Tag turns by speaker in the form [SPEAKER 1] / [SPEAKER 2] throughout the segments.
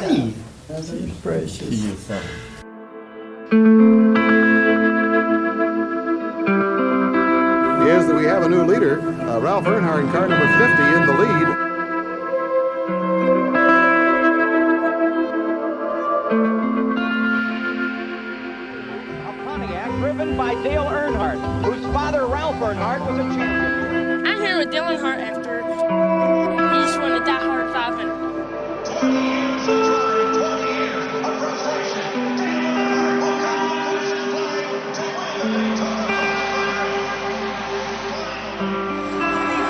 [SPEAKER 1] Hey, that's precious.
[SPEAKER 2] He is something.
[SPEAKER 3] Is that we have a new leader, Ralph Earnhardt in car number 50 in the lead.
[SPEAKER 4] A Pontiac driven by Dale Earnhardt, whose father, Ralph Earnhardt, was a champion.
[SPEAKER 5] I'm here with Dale Earnhardt after he just won the Die Hard 500.
[SPEAKER 6] 20 years of drive, 20 years of frustration. Dale Earnhardt will come out finish line to win the victory.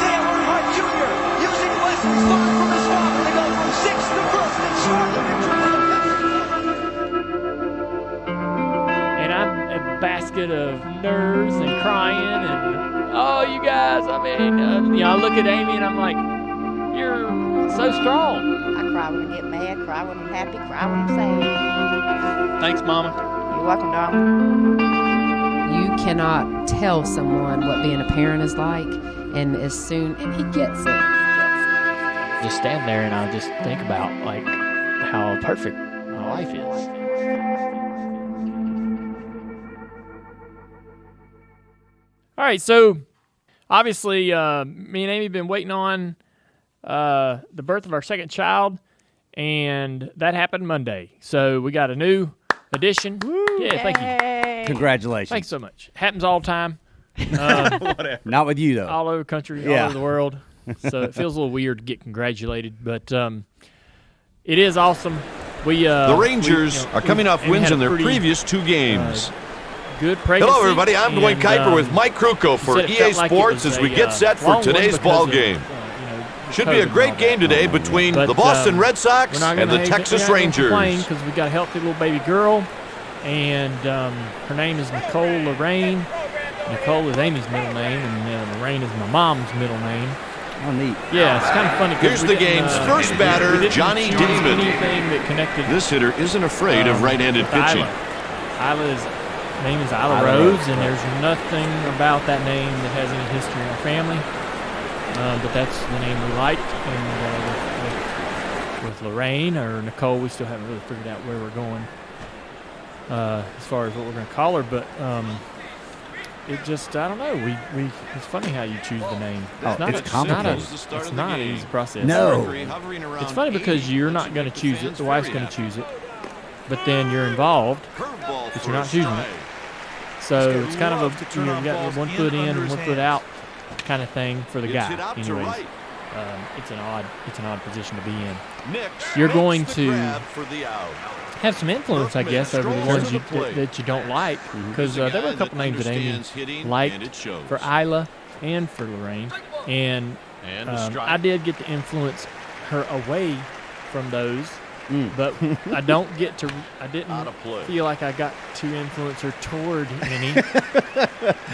[SPEAKER 4] Dale Earnhardt Jr. using lessons learned from his father to go from sixth to first and start the victory for the
[SPEAKER 7] And I'm a basket of nerves and crying and, oh, you guys, I mean, I look at Amy and I'm like, you're so strong.
[SPEAKER 8] I cry when I get mad, cry when I'm happy, cry when I'm sad.
[SPEAKER 7] Thanks, Mama.
[SPEAKER 8] You're welcome, darling.
[SPEAKER 9] You cannot tell someone what being a parent is like, and he gets it.
[SPEAKER 7] Just stand there and I just think about, like, how perfect my life is. All right, so obviously me and Amy have been waiting on the birth of our second child, and that happened Monday. So we got a new addition. Woo, yeah, thank you.
[SPEAKER 10] Congratulations.
[SPEAKER 7] Thanks so much. Happens all the time.
[SPEAKER 10] Whatever. Not with you, though.
[SPEAKER 7] All over the country, all over the world. So it feels a little weird to get congratulated, but it is awesome.
[SPEAKER 11] The Rangers are coming off wins in their previous two games.
[SPEAKER 7] Good pregnancy.
[SPEAKER 11] Hello, everybody. I'm Dwayne Kuiper with Mike Krukow for EA Sports as we get set for today's ball game. Should be a great game today between the Boston Red Sox and the Texas Rangers.
[SPEAKER 7] Because we got a healthy little baby girl, and her name is Nicole Lorraine. Nicole is Amy's middle name, and Lorraine is my mom's middle name.
[SPEAKER 10] Oh, neat.
[SPEAKER 7] Yeah, it's kind of funny.
[SPEAKER 11] Here's the game's first batter, Johnny Damon.
[SPEAKER 7] That connected
[SPEAKER 11] This hitter isn't afraid of right-handed pitching.
[SPEAKER 7] Isla's name is Isla Rose, and there's nothing about that name that has any history in our family. But that's the name we liked. And with Lorraine or Nicole, we still haven't really figured out where we're going as far as what we're going to call her. But it just, I don't know. It's funny how you choose the name.
[SPEAKER 10] It's complicated.
[SPEAKER 7] It's not an easy process.
[SPEAKER 10] No.
[SPEAKER 7] It's funny because you're not going to choose it. The wife's going to choose it. But then you're involved, but you're not choosing it. So it's kind of you got 1 foot in and 1 foot out kind of thing for the guy. Anyways, it's an odd position to be in. You're going to have some influence, I guess, over the ones that you don't like, because there were a couple names that Amy liked for Isla and for Lorraine, and I did get to influence her away from those. But I didn't feel like I got to influence her toward any.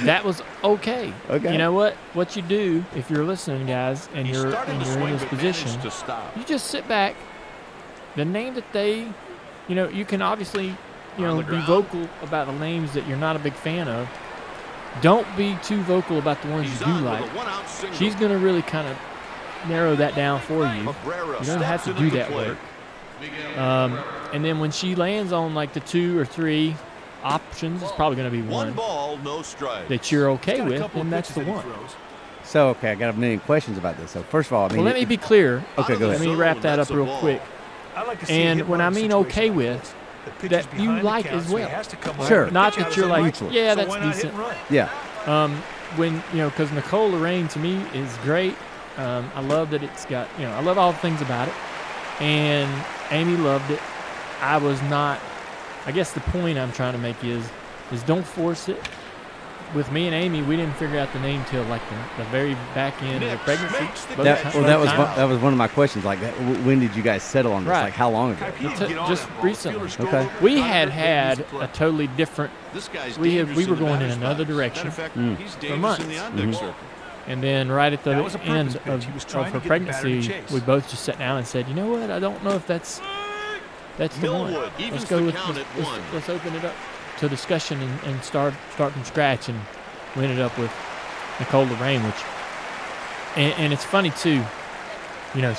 [SPEAKER 7] That was okay. You know what you do if you're listening, guys, and you're in this position, you just sit back. The name that they, you can obviously, be vocal about the names that you're not a big fan of. Don't be too vocal about the ones you do like. She's going to really kind of narrow that down for you. You don't have to do that work. And then when she lands on like the 2 or 3 options, it's probably going to be one that you're okay with, and that's the one.
[SPEAKER 10] So, okay, I got a million questions about this. So, first of all,
[SPEAKER 7] let me be clear.
[SPEAKER 10] Okay, go ahead.
[SPEAKER 7] Let me wrap that up real quick. And when I mean okay with, that you like as well.
[SPEAKER 10] Sure.
[SPEAKER 7] Not that you're like, yeah, that's decent.
[SPEAKER 10] Yeah.
[SPEAKER 7] Because Nicole Lorraine to me is great. I love that it's got, I love all the things about it. And Amy loved it. I was not. I guess the point I'm trying to make is don't force it. With me and Amy, we didn't figure out the name till like the very back end of the pregnancy.
[SPEAKER 10] That was one of my questions. Like, when did you guys settle on this?
[SPEAKER 7] Right.
[SPEAKER 10] Like, how long ago?
[SPEAKER 7] Just recently.
[SPEAKER 10] Okay.
[SPEAKER 7] We had a totally different. We were going in another direction for months. And then right at the end of her pregnancy, we both just sat down and said, you know what? I don't know if that's the one. Let's go with let's open it up to discussion and start from scratch. And we ended up with Nicole Lorraine, and it's funny too.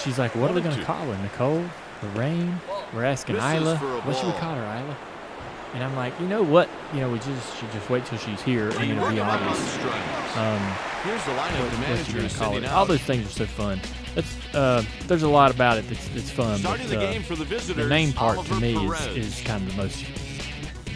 [SPEAKER 7] She's like, what are we going to call her? Nicole Lorraine? we're asking
[SPEAKER 11] Misses
[SPEAKER 7] Isla,
[SPEAKER 11] for a
[SPEAKER 7] what should we
[SPEAKER 11] ball.
[SPEAKER 7] call her, Isla? And I'm like, you know what? We should just wait till she's here, and it'll be obvious.
[SPEAKER 11] Here's the lineup the
[SPEAKER 7] What
[SPEAKER 11] manager
[SPEAKER 7] you're
[SPEAKER 11] is
[SPEAKER 7] gonna call
[SPEAKER 11] sending
[SPEAKER 7] it.
[SPEAKER 11] out.
[SPEAKER 7] All those things are so fun. There's a lot about it that's fun.
[SPEAKER 11] Starting
[SPEAKER 7] but,
[SPEAKER 11] the game for the visitors,
[SPEAKER 7] the name part
[SPEAKER 11] Oliver
[SPEAKER 7] to me
[SPEAKER 11] Perez.
[SPEAKER 7] is kind of the most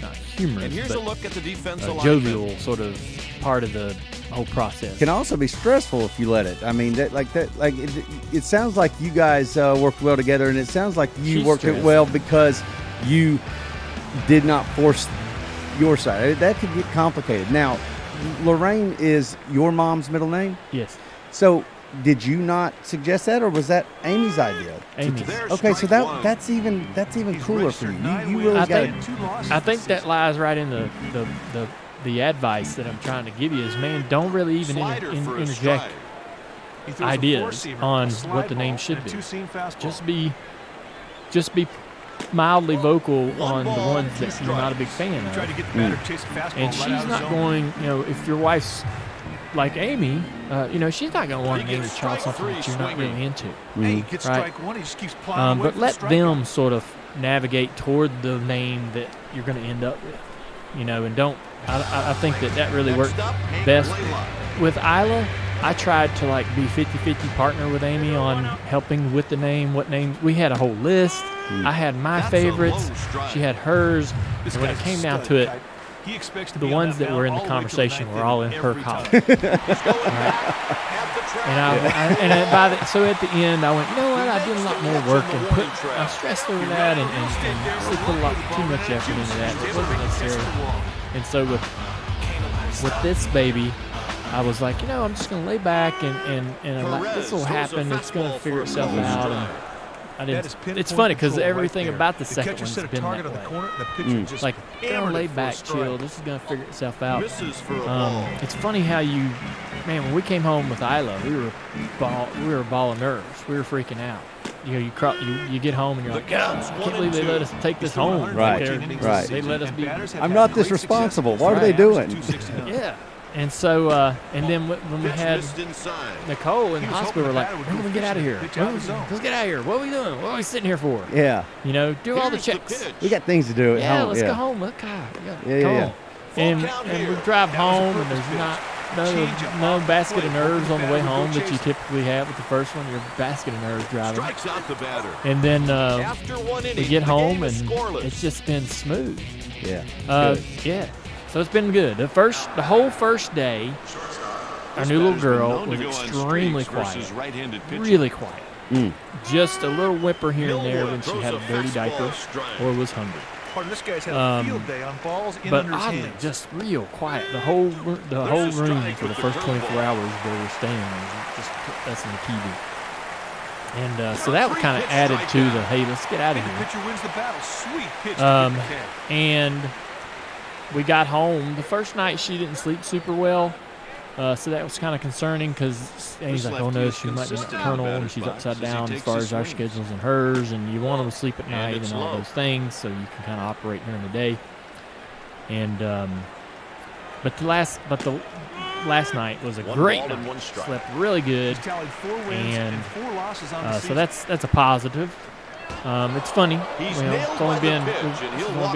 [SPEAKER 7] not humorous,
[SPEAKER 11] And here's
[SPEAKER 7] but
[SPEAKER 11] a look at the defensive lineman.
[SPEAKER 7] jovial sort of part of the whole process.
[SPEAKER 10] Can also be stressful if you let it. I mean, it sounds like you guys worked well together, and it sounds like you
[SPEAKER 7] She's
[SPEAKER 10] worked it
[SPEAKER 7] stressed.
[SPEAKER 10] well because you did not force your side. That could get complicated. Now, Lorraine is your mom's middle name?
[SPEAKER 7] Yes.
[SPEAKER 10] So, did you not suggest that, or was that Amy's idea?
[SPEAKER 7] Amy's.
[SPEAKER 10] Okay, so that's even cooler for you. You really
[SPEAKER 7] I
[SPEAKER 10] got
[SPEAKER 7] think, I think that lies right in the advice that I'm trying to give you is, man, don't really even interject ideas on what the name should be. Just be mildly vocal on the ones that you're not a big fan of. And she's not going, if your wife's like Amy, she's not going to want to name your child something that you're not really into. Right? But let them sort of navigate toward the name that you're going to end up with. And don't, I think that really worked best. With Isla, I tried to be 50-50 partner with Amy on helping with the name, what name. We had a whole list. I had my favorites. She had hers. And when it came down to it, the ones that were in the conversation were all in her column. Right? So at the end, I went, you know what? I did a lot more work and I stressed over that and really put a lot too much effort into that. It wasn't necessary. And so with this baby, I was like, I'm just going to lay back and this will happen. It's going to figure itself out. And I didn't. It's funny because everything about the second one's been that way. Like, lay back, chill. This is going to figure itself out. It's funny how when we came home with Isla, we were a ball of nerves. We were freaking out. You get home and you're like, I can't believe they let us take this home.
[SPEAKER 10] Right.
[SPEAKER 7] They let us be.
[SPEAKER 10] I'm not this responsible. What are they doing?
[SPEAKER 7] Yeah. And so, and then when we had Nicole in the hospital, we're like, when can we get out of here? Let's get out of here. What are we doing? What are we sitting here for?
[SPEAKER 10] Yeah.
[SPEAKER 7] Do all the checks.
[SPEAKER 10] We got things to do at home.
[SPEAKER 7] Let's go home. Look, come on. And we drive home, and there's no basket of nerves on the way home that you typically have with the first one. Your basket of nerves driving. And then we get home, and it's just been smooth.
[SPEAKER 10] Yeah.
[SPEAKER 7] Yeah. So it's been good. The whole first day, our new little girl was extremely quiet, really quiet. Just a little whimper here and there when she had a dirty diaper or was hungry. But oddly, just real quiet. The whole room for the first 24 hours they were staying was just us and the TV. And so that kind of added to the, hey, let's get out of here. And we got home. The first night she didn't sleep super well, so that was kind of concerning because Amy's like, oh no, she might be nocturnal and she's upside down as far as our schedules and hers, and you want them to sleep at night and all those things so you can kind of operate during the day. And but the last night was a great night. Slept really good, and so that's a positive. It's funny. It's only been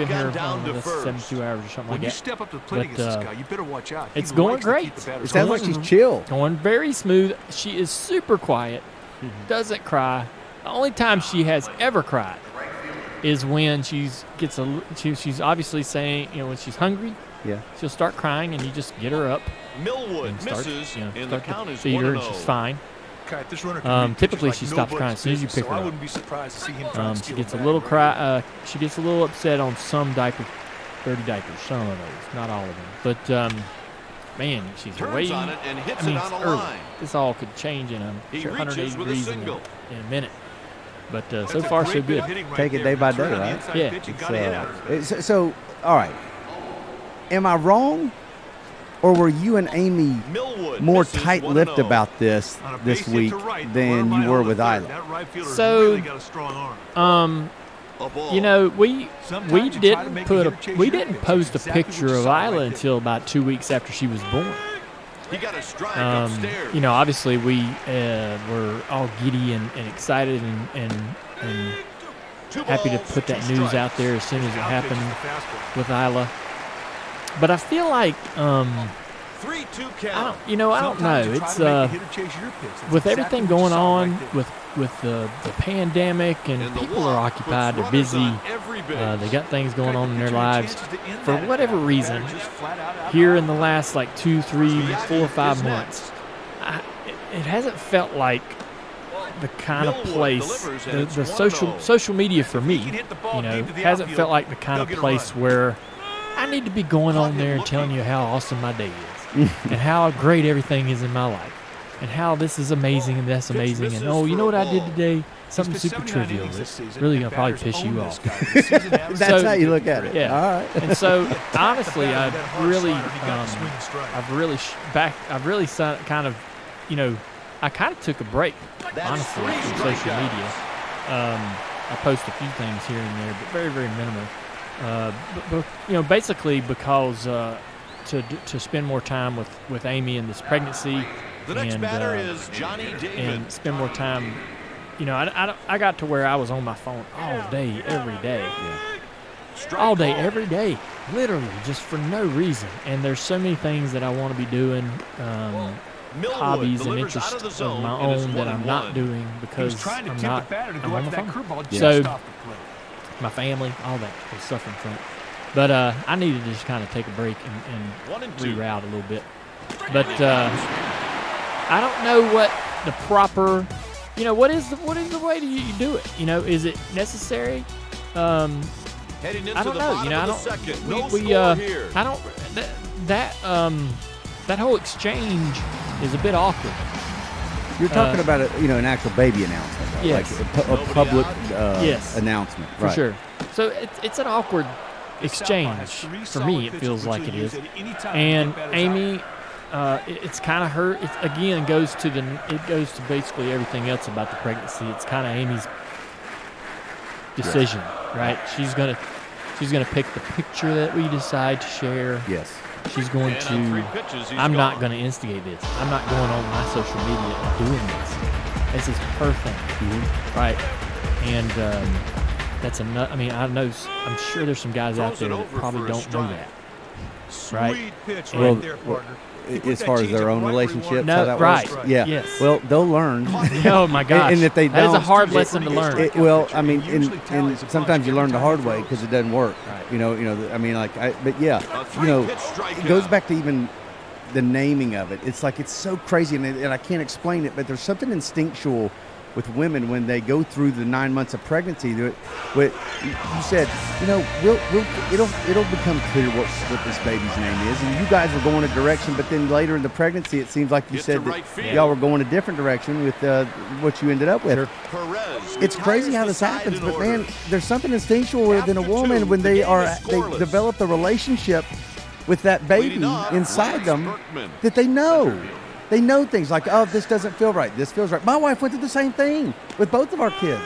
[SPEAKER 7] here, that's 72 hours or something like that.
[SPEAKER 6] Step up to the plate against this guy, you better watch out.
[SPEAKER 7] It's going great.
[SPEAKER 10] It sounds like she's chill.
[SPEAKER 7] Going very smooth. She is super quiet. Doesn't cry. The only time she has ever cried is when she's obviously saying, when she's hungry.
[SPEAKER 10] Yeah.
[SPEAKER 7] She'll start crying, and you just get her up.
[SPEAKER 11] Millwood
[SPEAKER 7] and start,
[SPEAKER 11] misses, and the
[SPEAKER 7] start
[SPEAKER 11] count
[SPEAKER 7] to
[SPEAKER 11] is
[SPEAKER 7] feed her,
[SPEAKER 11] 1-0.
[SPEAKER 7] and she's fine.
[SPEAKER 6] Typically,
[SPEAKER 7] she stops crying as soon as you pick her up.
[SPEAKER 6] I wouldn't be surprised to see him
[SPEAKER 7] She gets a little cry. She gets a little upset on some dirty diapers. Some of those, not all of them. But man, she's
[SPEAKER 11] Turns on it and hits it
[SPEAKER 7] it's
[SPEAKER 11] on the
[SPEAKER 7] early.
[SPEAKER 11] line.
[SPEAKER 7] This all could change in
[SPEAKER 11] He
[SPEAKER 7] 180
[SPEAKER 11] reaches with a
[SPEAKER 7] degrees in
[SPEAKER 11] single.
[SPEAKER 7] a minute. But so far, so good.
[SPEAKER 10] Take it day by day, right?
[SPEAKER 7] Yeah.
[SPEAKER 10] So, all right. Am I wrong? Or were you and Amy more tight-lipped about this week than you were with Isla?
[SPEAKER 7] So, we didn't post a picture of Isla until about 2 weeks after she was born.
[SPEAKER 11] He got a strike upstairs.
[SPEAKER 7] Obviously we were all giddy and excited and happy to put that news out there as soon as it happened with Isla. But I feel like, I don't know. It's with everything going on with the pandemic, and people are occupied, they're busy, they got things going on in their lives. For whatever reason, here in the last like 2, 3, 4, 5 months, it hasn't felt like the kind of place, the social media for me, hasn't felt like the kind of place where I need to be going on there and telling you how awesome my day is and how great everything is in my life and how this is amazing and that's amazing and, oh, you know what I did today? Something super trivial that's really going to probably piss you off.
[SPEAKER 10] That's how you look at it.
[SPEAKER 7] Yeah.
[SPEAKER 10] All right.
[SPEAKER 7] And so, honestly, I've really kind of, I kind of took a break, honestly, from social media. I post a few things here and there, but very, very minimal. But basically because to spend more time with Amy in this pregnancy, and spend more time. I got to where I was on my phone all day, every day. All day, every day, literally, just for no reason. And there's so many things that I want to be doing, hobbies and interests of my own that I'm not doing because I'm on the phone. So my family, all that stuff in front. But I needed to just kind of take a break and reroute a little bit. But I don't know what the proper, what is the way do you do it? Is it necessary? I don't know. That whole exchange is a bit awkward.
[SPEAKER 10] You're talking about an actual baby announcement, though,
[SPEAKER 7] yes.
[SPEAKER 10] like a public announcement,
[SPEAKER 7] for sure. So it's an awkward exchange for me. It feels like it is. And Amy, it's kind of her. It again goes to basically everything else about the pregnancy. It's kind of Amy's decision, right? She's gonna pick the picture that we decide to share.
[SPEAKER 10] Yes.
[SPEAKER 7] She's going to. I'm not going to instigate this. I'm not going on my social media and doing this. This is her thing, right? And that's enough. I mean, I'm sure there's some guys out there that probably don't know that, right?
[SPEAKER 10] Well, as far as their own relationships, how that
[SPEAKER 7] right?
[SPEAKER 10] Works? Yeah.
[SPEAKER 7] Yes.
[SPEAKER 10] Well, they'll learn.
[SPEAKER 7] Oh my gosh!
[SPEAKER 10] And if they
[SPEAKER 7] that
[SPEAKER 10] don't,
[SPEAKER 7] is a hard lesson to learn.
[SPEAKER 10] And sometimes you learn the hard way because it doesn't work.
[SPEAKER 7] Right.
[SPEAKER 10] It goes back to even the naming of it. It's like it's so crazy, and I can't explain it. But there's something instinctual with women when they go through the 9 months of pregnancy. What you said, it'll become clear what this baby's name is, and you guys were going a direction, but then later in the pregnancy, it seems like you said that y'all were going a different direction with what you ended up with.
[SPEAKER 7] Sure.
[SPEAKER 10] It's crazy how this happens, but man, there's something instinctual within a woman when they develop the relationship with that baby inside them that they know. They know things like, oh, this doesn't feel right. This feels right. My wife went through the same thing with both of our kids.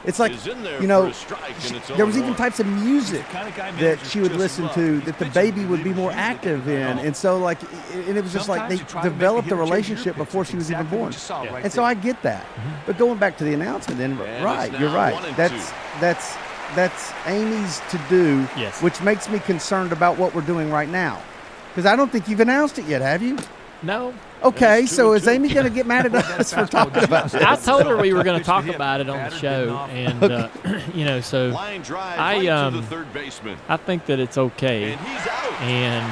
[SPEAKER 10] It's like, there was even types of music that she would listen to that the baby would be more active in. And so, and it was just like they developed a relationship before she was even born. And so I get that. But going back to the announcement, then, right, you're right. That's Amy's to do, which makes me concerned about what we're doing right now. Because I don't think you've announced it yet, have you?
[SPEAKER 7] No.
[SPEAKER 10] Okay, so is Amy going to get mad at us for talking about this?
[SPEAKER 7] I told her we were going to talk about it on the show, and so I think that it's okay, and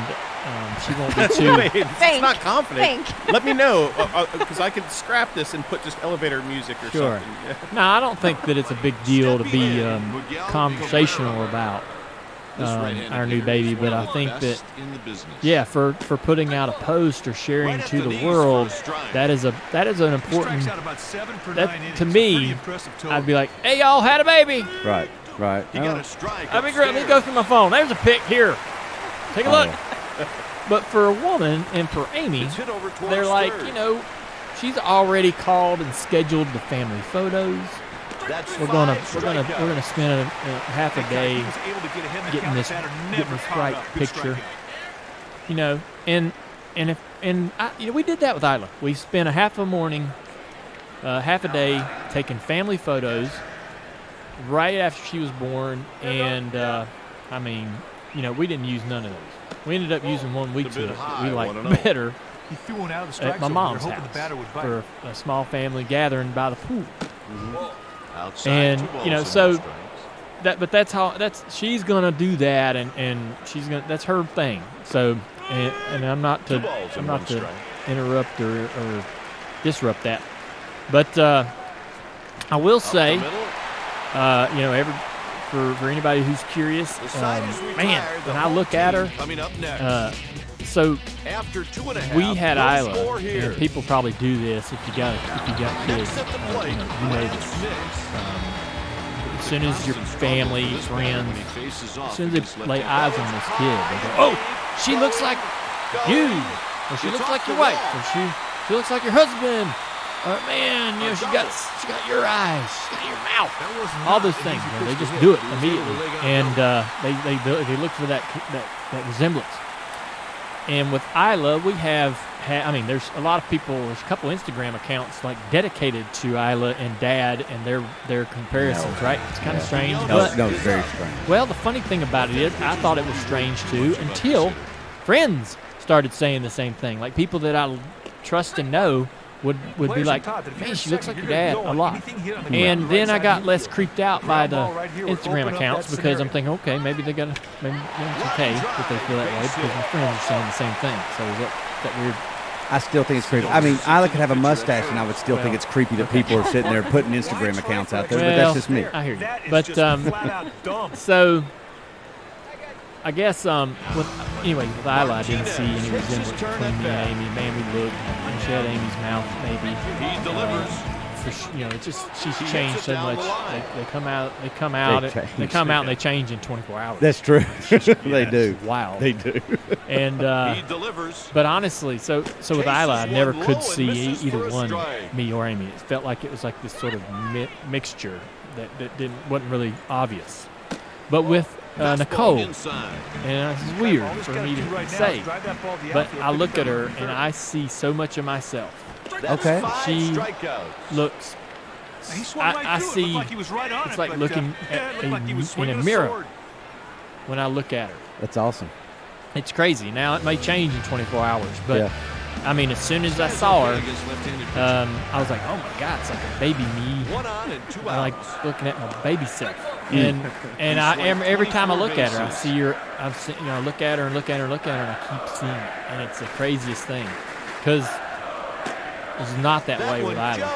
[SPEAKER 7] she won't be too.
[SPEAKER 2] It's not confident. Let me know, because I could scrap this and put just elevator music or something.
[SPEAKER 7] No, I don't think that it's a big deal to be conversational about our new baby, but I think that for putting out a post or sharing to the world, that is an important. That, to me, I'd be like, "Hey, y'all had a baby."
[SPEAKER 10] Right.
[SPEAKER 7] That'd be great. Let me go through my phone. There's a pic here. Take a look. But for a woman and for Amy, they're like, she's already called and scheduled the family photos. We're gonna spend half a day getting this right picture, and we did that with Isla. We spent a half a morning, half a day taking family photos, right after she was born, and I mean, we didn't use none of those. We ended up using one we took that we liked better at my mom's house for a small family gathering by the pool. And so she's gonna do that, and that's her thing. So and I'm not to interrupt or disrupt that, but I will say, for anybody who's curious, man, when I look at her, so we had Isla, and people probably do this if you got kids, you know this. As soon as your family, friends, as soon as they lay eyes on this kid, they go, "Oh, she looks like you," or "She looks like your wife," or "She looks like your husband." Man, she got your eyes, she got your mouth, all those things. They just do it immediately, and they look for that resemblance. And with Isla, we have there's a lot of people. There's a couple Instagram accounts like dedicated to Isla and Dad and their comparisons. Right? It's kind of strange.
[SPEAKER 10] No, it's very strange.
[SPEAKER 7] Well, the funny thing about it is, I thought it was strange too until friends started saying the same thing. Like people that I trust and know would be like, "Man, she looks like your dad a lot." And then I got less creeped out by the Instagram accounts because I'm thinking, okay, maybe it's okay that they feel that way because my friends are saying the same thing. So is that weird?
[SPEAKER 10] I still think it's creepy. I mean, Isla could have a mustache, and I would still think it's creepy that people are sitting there putting Instagram accounts out there. But that's just me.
[SPEAKER 7] I hear you. But so I guess with Isla, I didn't see any resemblance between me and Amy. Man, we looked, and she had Amy's mouth, maybe.
[SPEAKER 11] He delivers.
[SPEAKER 7] It's just she's changed so much. They come out, and they change in 24 hours.
[SPEAKER 10] That's true. They do.
[SPEAKER 7] Wow.
[SPEAKER 10] They do.
[SPEAKER 7] And
[SPEAKER 11] he delivers.
[SPEAKER 7] But honestly, so with Isla, I never could see either one, me or Amy. It felt like it was like this sort of mixture that wasn't really obvious. But with Nicole, and this is weird for me to say, but I look at her and I see so much of myself.
[SPEAKER 10] Okay.
[SPEAKER 7] She looks. I see. It's like looking in a mirror when I look at her.
[SPEAKER 10] That's awesome.
[SPEAKER 7] It's crazy. Now it may change in 24 hours, but I mean, as soon as I saw her, I was like, "Oh my God, it's like a baby me." I like looking at my baby self, and every time I look at her, I see her. I look at her and look at her and look at her, and I keep seeing it, and it's the craziest thing, because it's not that way with Isla.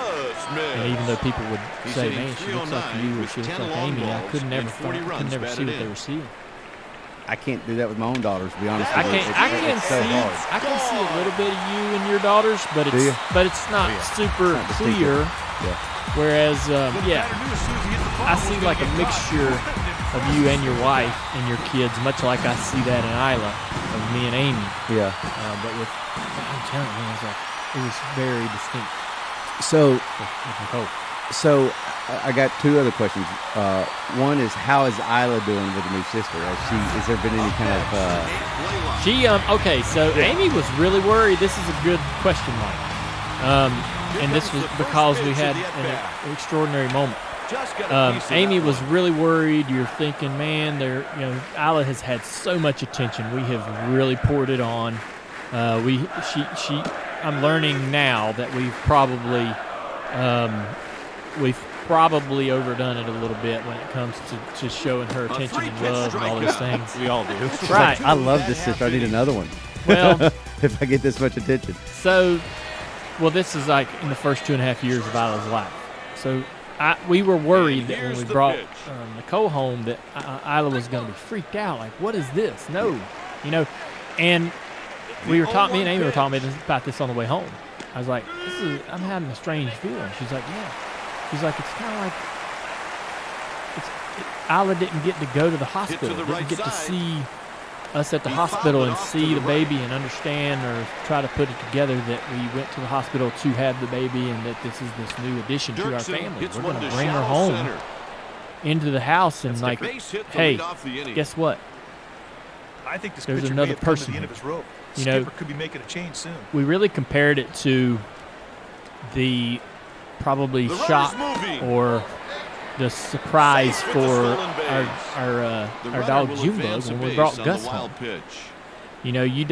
[SPEAKER 7] And even though people would say, "Man, she looks like you," or "She looks like Amy," I could never see what they were seeing.
[SPEAKER 10] I can't do that with my own daughters, to be honest with you.
[SPEAKER 7] I can see a little bit of you and your daughters, but it's not super clear.
[SPEAKER 10] Yeah.
[SPEAKER 7] Whereas, I see like a mixture of you and your wife and your kids, much like I see that in Isla of me and Amy.
[SPEAKER 10] Yeah.
[SPEAKER 7] But I'm telling you, it was very distinct.
[SPEAKER 10] So I got two other questions. One is, how is Isla doing with the new sister? Has there been any kind of?
[SPEAKER 7] Okay. So Amy was really worried. This is a good question, Mike. And this was because we had an extraordinary moment. Amy was really worried. You're thinking, man, Isla has had so much attention. We have really poured it on. I'm learning now that we've probably overdone it a little bit when it comes to showing her attention and love and all those things.
[SPEAKER 2] We all do.
[SPEAKER 7] Right.
[SPEAKER 10] I love this sister. I need another one.
[SPEAKER 7] Well,
[SPEAKER 10] if I get this much attention.
[SPEAKER 7] So, this is like in the first 2.5 years of Isla's life. So we were worried that when we brought Nicole home that Isla was going to be freaked out. Like, what is this? No. And me and Amy were talking about this on the way home. I was like, I'm having a strange feeling. She's like, yeah. She's like, it's kind of like Isla didn't get to go to the hospital. Didn't get to see us at the hospital and see the baby and understand or try to put it together that we went to the hospital to have the baby and that this is this new addition to our family. We're going to bring her home into the house and hey, guess what?
[SPEAKER 12] I think
[SPEAKER 7] there's another person.
[SPEAKER 12] Skipper could be making a change soon.
[SPEAKER 7] We really compared it to the probably shock or the surprise for our dog Junebug when we brought Gus home. You know, you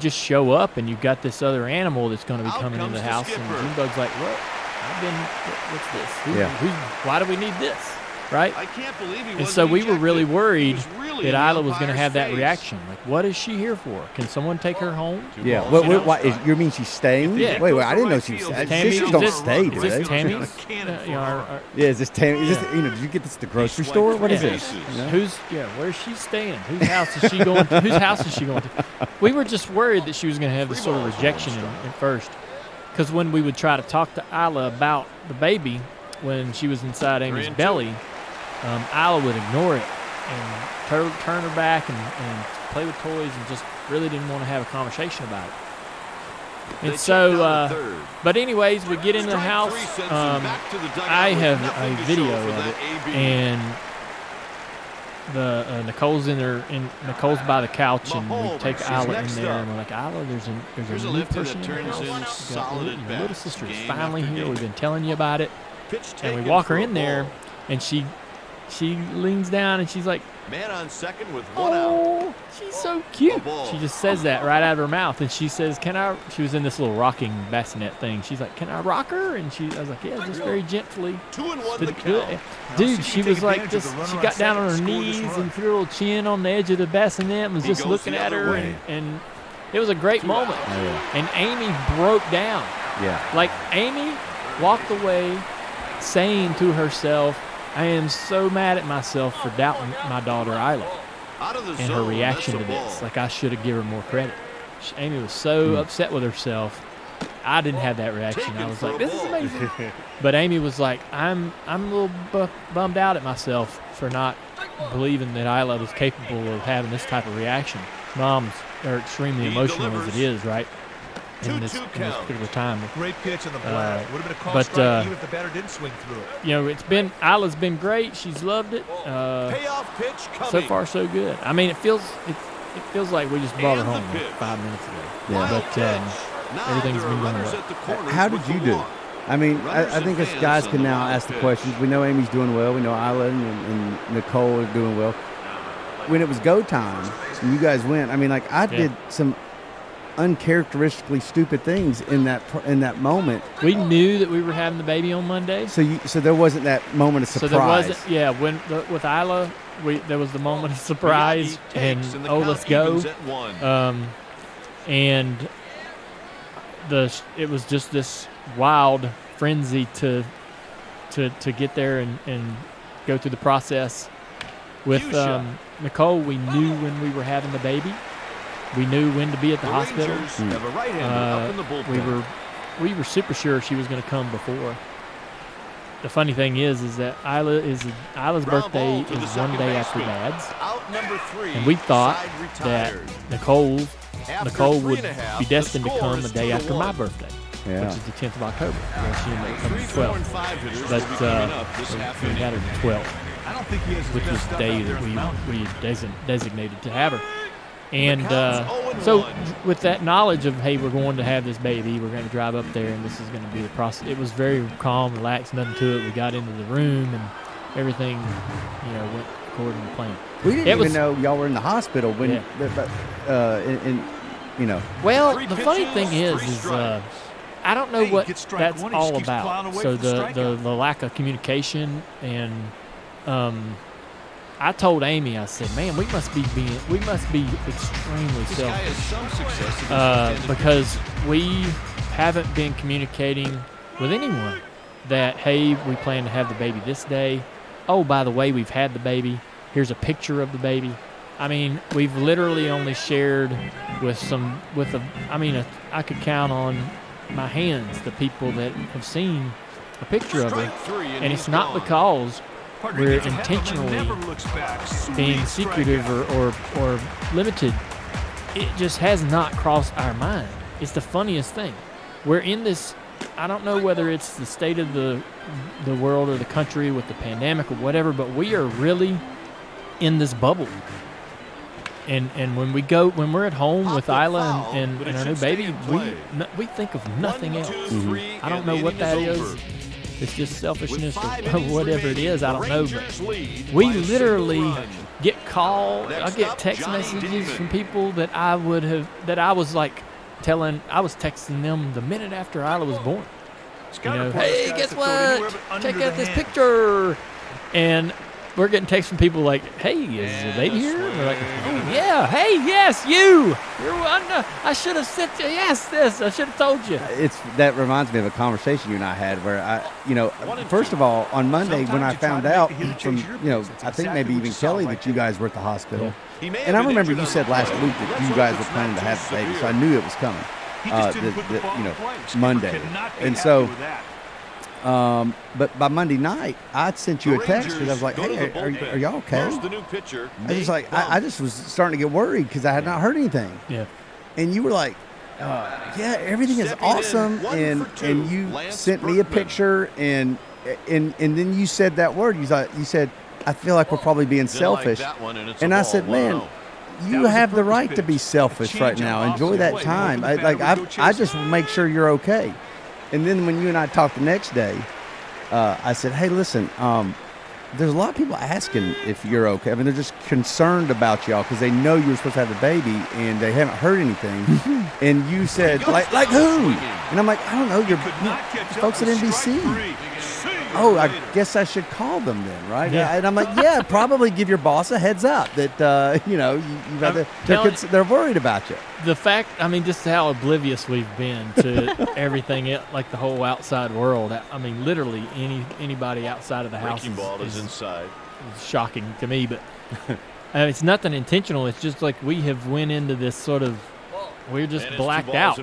[SPEAKER 7] just show up and you've got this other animal that's going to be coming into the house, and Junebug's like, "What? What's this? Why do we need this?" Right?
[SPEAKER 11] I can't believe he
[SPEAKER 7] and so we were really worried
[SPEAKER 11] really
[SPEAKER 7] that Isla was going to have that reaction. Like, what is she here for? Can someone take her home?
[SPEAKER 10] Yeah. You mean she's staying?
[SPEAKER 7] Yeah.
[SPEAKER 10] Wait, I didn't know she was staying.
[SPEAKER 7] Tammy,
[SPEAKER 10] Sisters don't stay, do
[SPEAKER 7] is
[SPEAKER 10] they?
[SPEAKER 7] this Tammy's?
[SPEAKER 10] Yeah, is this Tammy? Is this, did you get this at the grocery store? What is this? You know?
[SPEAKER 7] Where's she staying? Whose house is she going to? Whose house is she going to? We were just worried that she was going to have this sort of rejection at first. Because when we would try to talk to Isla about the baby when she was inside Amy's belly, Isla would ignore it and turn her back and play with toys and just really didn't want to have a conversation about it. And so, but anyways, we get into the house. I have a video of it, and Nicole's Nicole's by the couch, and we take Isla in there, and we're like, Isla, there's a new person in the house. Your little sister is finally here. We've been telling you about it. And we walk her in there, and she leans down and she's like,
[SPEAKER 11] man on second with 1 out.
[SPEAKER 7] She's so cute. She just says that right out of her mouth, and she says, she was in this little rocking bassinet thing. She's like, can I rock her? And I was like, yeah, just very gently.
[SPEAKER 11] 2-1 the count.
[SPEAKER 7] Dude, she was like, she got down on her knees and threw her little chin on the edge of the bassinet and was just looking at her, and it was a great moment. And Amy broke down. Yeah. Like, Amy walked away saying to herself, I am so mad at myself for doubting my daughter Isla and her reaction to this. Like, I should have given her more credit. Amy was so upset with herself. I didn't have that reaction. I was like, this is amazing. But Amy was like, I'm a little bummed out at myself for not believing that Isla was capable of having this type of reaction. Moms are extremely emotional as it is, right? In this particular time.
[SPEAKER 12] Great pitch in the black. Would have been a call strike even if the batter didn't swing through it.
[SPEAKER 7] You know, Isla's been great. She's loved it.
[SPEAKER 11] Payoff pitch coming.
[SPEAKER 7] So far, so good. I mean, it feels like we just brought her home 5 minutes ago. Yeah. But everything's been going well.
[SPEAKER 10] How did you do? I mean, I think us guys can now ask the questions. We know Amy's doing well. We know Isla and Nicole are doing well. When it was go time and you guys went, I mean, like, I did some uncharacteristically stupid things in that moment.
[SPEAKER 7] We knew that we were having the baby on Monday.
[SPEAKER 10] So there wasn't that moment of surprise.
[SPEAKER 7] So there wasn't. Yeah, with Isla, there was the moment of surprise and let's go. And it was just this wild frenzy to get there and go through the process. With Nicole, we knew when we were having the baby. We knew when to be at the hospital. We were super sure she was going to come before. The funny thing is that Isla's birthday is one day after Dad's, and we thought that Nicole would be destined to come the day after my birthday, which is the 10th of October. Well, she ended up coming the 12th, but we had her the 12th, which was the day that we designated to have her. And so with that knowledge of, hey, we're going to have this baby, we're going to drive up there, and this is going to be the process. It was very calm, relaxed, nothing to it. We got into the room, and everything, went according to plan.
[SPEAKER 10] We didn't even know y'all were in the hospital when,
[SPEAKER 7] Well, the funny thing is I don't know what that's all about. So the lack of communication and. I told Amy, I said, man, we must be extremely selfish because we haven't been communicating with anyone that, hey, we plan to have the baby this day. Oh, by the way, we've had the baby. Here's a picture of the baby. I mean, we've literally only shared I could count on my hands the people that have seen a picture of her, and it's not because we're intentionally being secretive or limited. It just has not crossed our mind. It's the funniest thing. We're in this, I don't know whether it's the state of the world or the country with the pandemic or whatever, but we are really in this bubble. And when we're at home with Isla and our new baby, we think of nothing else. I don't know what that is. it's just selfishness or whatever it is. I don't know, but we literally get I get text messages from people that I was texting them the minute after Isla was born. Hey, guess what? Check out this picture. And we're getting texts from people like, hey, is the baby here? And we're like, oh, yeah. Hey, yes, you. I should have said, yes, this. I should have told you.
[SPEAKER 10] That reminds me of a conversation you and I had where first of all, on Monday when I found out from, I think maybe even Kelly that you guys were at the hospital. Yeah. And I remember you said last week that you guys were planning to have the baby, so I knew it was coming. Monday. And so, but by Monday night, I sent you a text because I was like, hey, are y'all okay? I was like, I just was starting to get worried because I had not heard anything.
[SPEAKER 7] Yeah.
[SPEAKER 10] And you were like, yeah, everything is awesome. And you sent me a picture and then you said that word. You said, I feel like we're probably being selfish. And I said, man, you have the right to be selfish right now. Enjoy that time. I just make sure you're okay. And then when you and I talked the next day, I said, hey, listen, there's a lot of people asking if you're okay. I mean, they're just concerned about y'all because they know you were supposed to have the baby and they haven't heard anything. And you said, like who? And I'm like, I don't know. You're folks at NBC. Oh, I guess I should call them then, right?
[SPEAKER 7] Yeah.
[SPEAKER 10] And I'm like, yeah, probably give your boss a heads up that, they're worried about you.
[SPEAKER 7] The fact, just how oblivious we've been to everything, like the whole outside world. I mean, literally anybody outside of the house is inside. It's shocking to me, but it's nothing intentional. It's just like we have went into this sort of, we're just blacked out.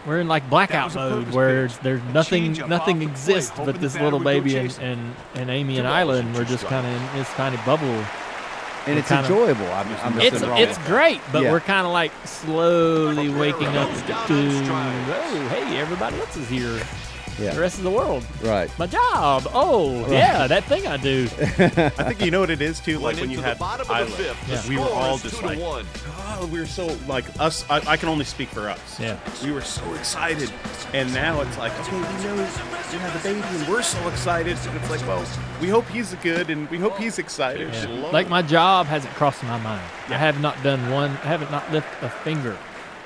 [SPEAKER 7] We're in like blackout mode where there's nothing exists but this little baby and Amy and Isla, and we're just kind of in this tiny bubble.
[SPEAKER 10] And it's enjoyable.
[SPEAKER 7] It's great, but we're kind of like slowly waking up to, oh, hey, everybody else is here.
[SPEAKER 10] Yeah.
[SPEAKER 7] The rest of the world.
[SPEAKER 10] Right.
[SPEAKER 7] My job. Oh, right. Yeah, that thing I do.
[SPEAKER 2] I think you know what it is, too? Like when you had Isla, we were all just like, oh, we were so, like, us, I can only speak for us.
[SPEAKER 7] Yeah.
[SPEAKER 2] We were so excited. And now it's like, okay, we know you have the baby, and we're so excited. And it's like, well, we hope he's good, and we hope he's excited.
[SPEAKER 7] Yeah. Like my job hasn't crossed my mind. Yeah. I have not done I have not lifted a finger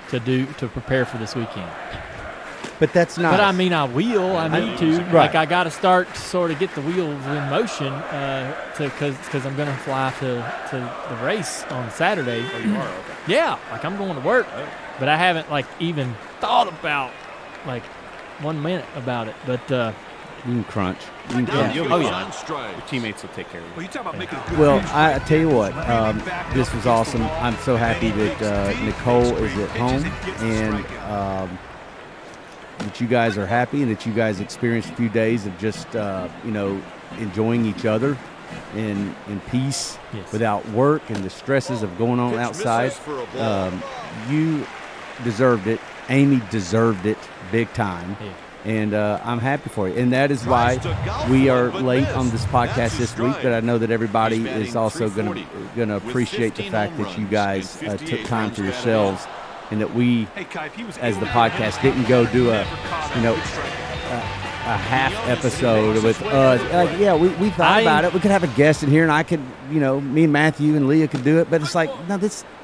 [SPEAKER 7] to prepare for this weekend.
[SPEAKER 10] But that's not.
[SPEAKER 7] But I will. I need to.
[SPEAKER 10] Right.
[SPEAKER 7] Like I got to start to sort of get the wheels in motion, because I'm going to fly to the race on Saturday.
[SPEAKER 2] Oh, you are? Okay.
[SPEAKER 7] Yeah, like I'm going to work, but I haven't even thought about 1 minute about it. But
[SPEAKER 10] you can crunch.
[SPEAKER 2] You'll be fine. Your teammates will take care of you.
[SPEAKER 10] Well, I tell you what, this was awesome. I'm so happy that Nicole is at home and. That you guys are happy and that you guys experienced a few days of just, enjoying each other in peace, without work and the stresses of going on outside. You deserved it. Amy deserved it big time. Yeah. And I'm happy for you. And that is why we are late on this podcast this week, but I know that everybody is also going to appreciate the fact that you guys took time for yourselves. And that we, as the podcast, didn't go do a half episode with we thought about it. We could have a guest in here, and I could, me and Matthew and Leah could do it. But it's like, no, it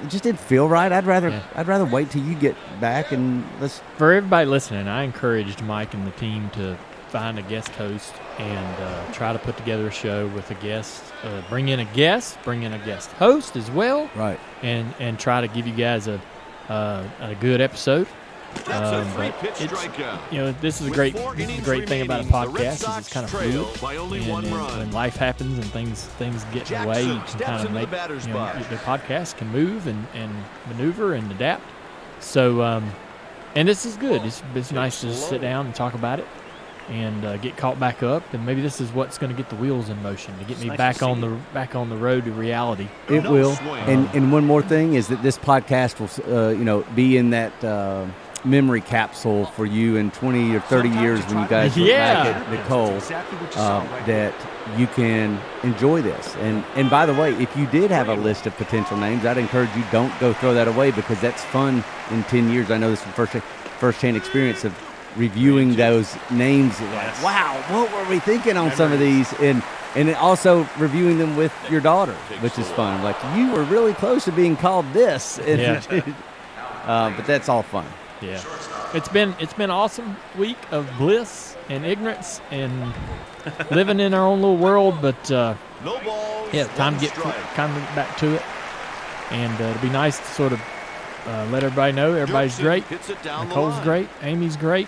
[SPEAKER 10] just didn't feel right. I'd rather wait till you get back and let's.
[SPEAKER 7] For everybody listening, I encouraged Mike and the team to find a guest host and try to put together a show with a guest. Bring in a guest host as well.
[SPEAKER 10] Right.
[SPEAKER 7] And try to give you guys a good episode. This is a great thing about a podcast is it's kind of fluid, and when life happens and things get in the way, you can kind of make the podcast can move and maneuver and adapt. So and this is good. It's nice to sit down and talk about it and get caught back up, and maybe this is what's going to get the wheels in motion to get me back on the road to reality.
[SPEAKER 10] It will. And one more thing is that this podcast will be in that memory capsule for you in 20 or 30 years when you guys look back at Nicole, that you can enjoy this. And by the way, if you did have a list of potential names, I'd encourage you, don't go throw that away, because that's fun in 10 years. I know this is firsthand experience of reviewing those names. Like, wow, what were we thinking on some of these? And then also reviewing them with your daughter, which is fun. Like, you were really close to being called this. And but that's all fun.
[SPEAKER 7] Yeah. It's been an awesome week of bliss and ignorance and living in our own little world, but time to get back to it. And it'll be nice to sort of let everybody know everybody's great. Nicole's great. Amy's great.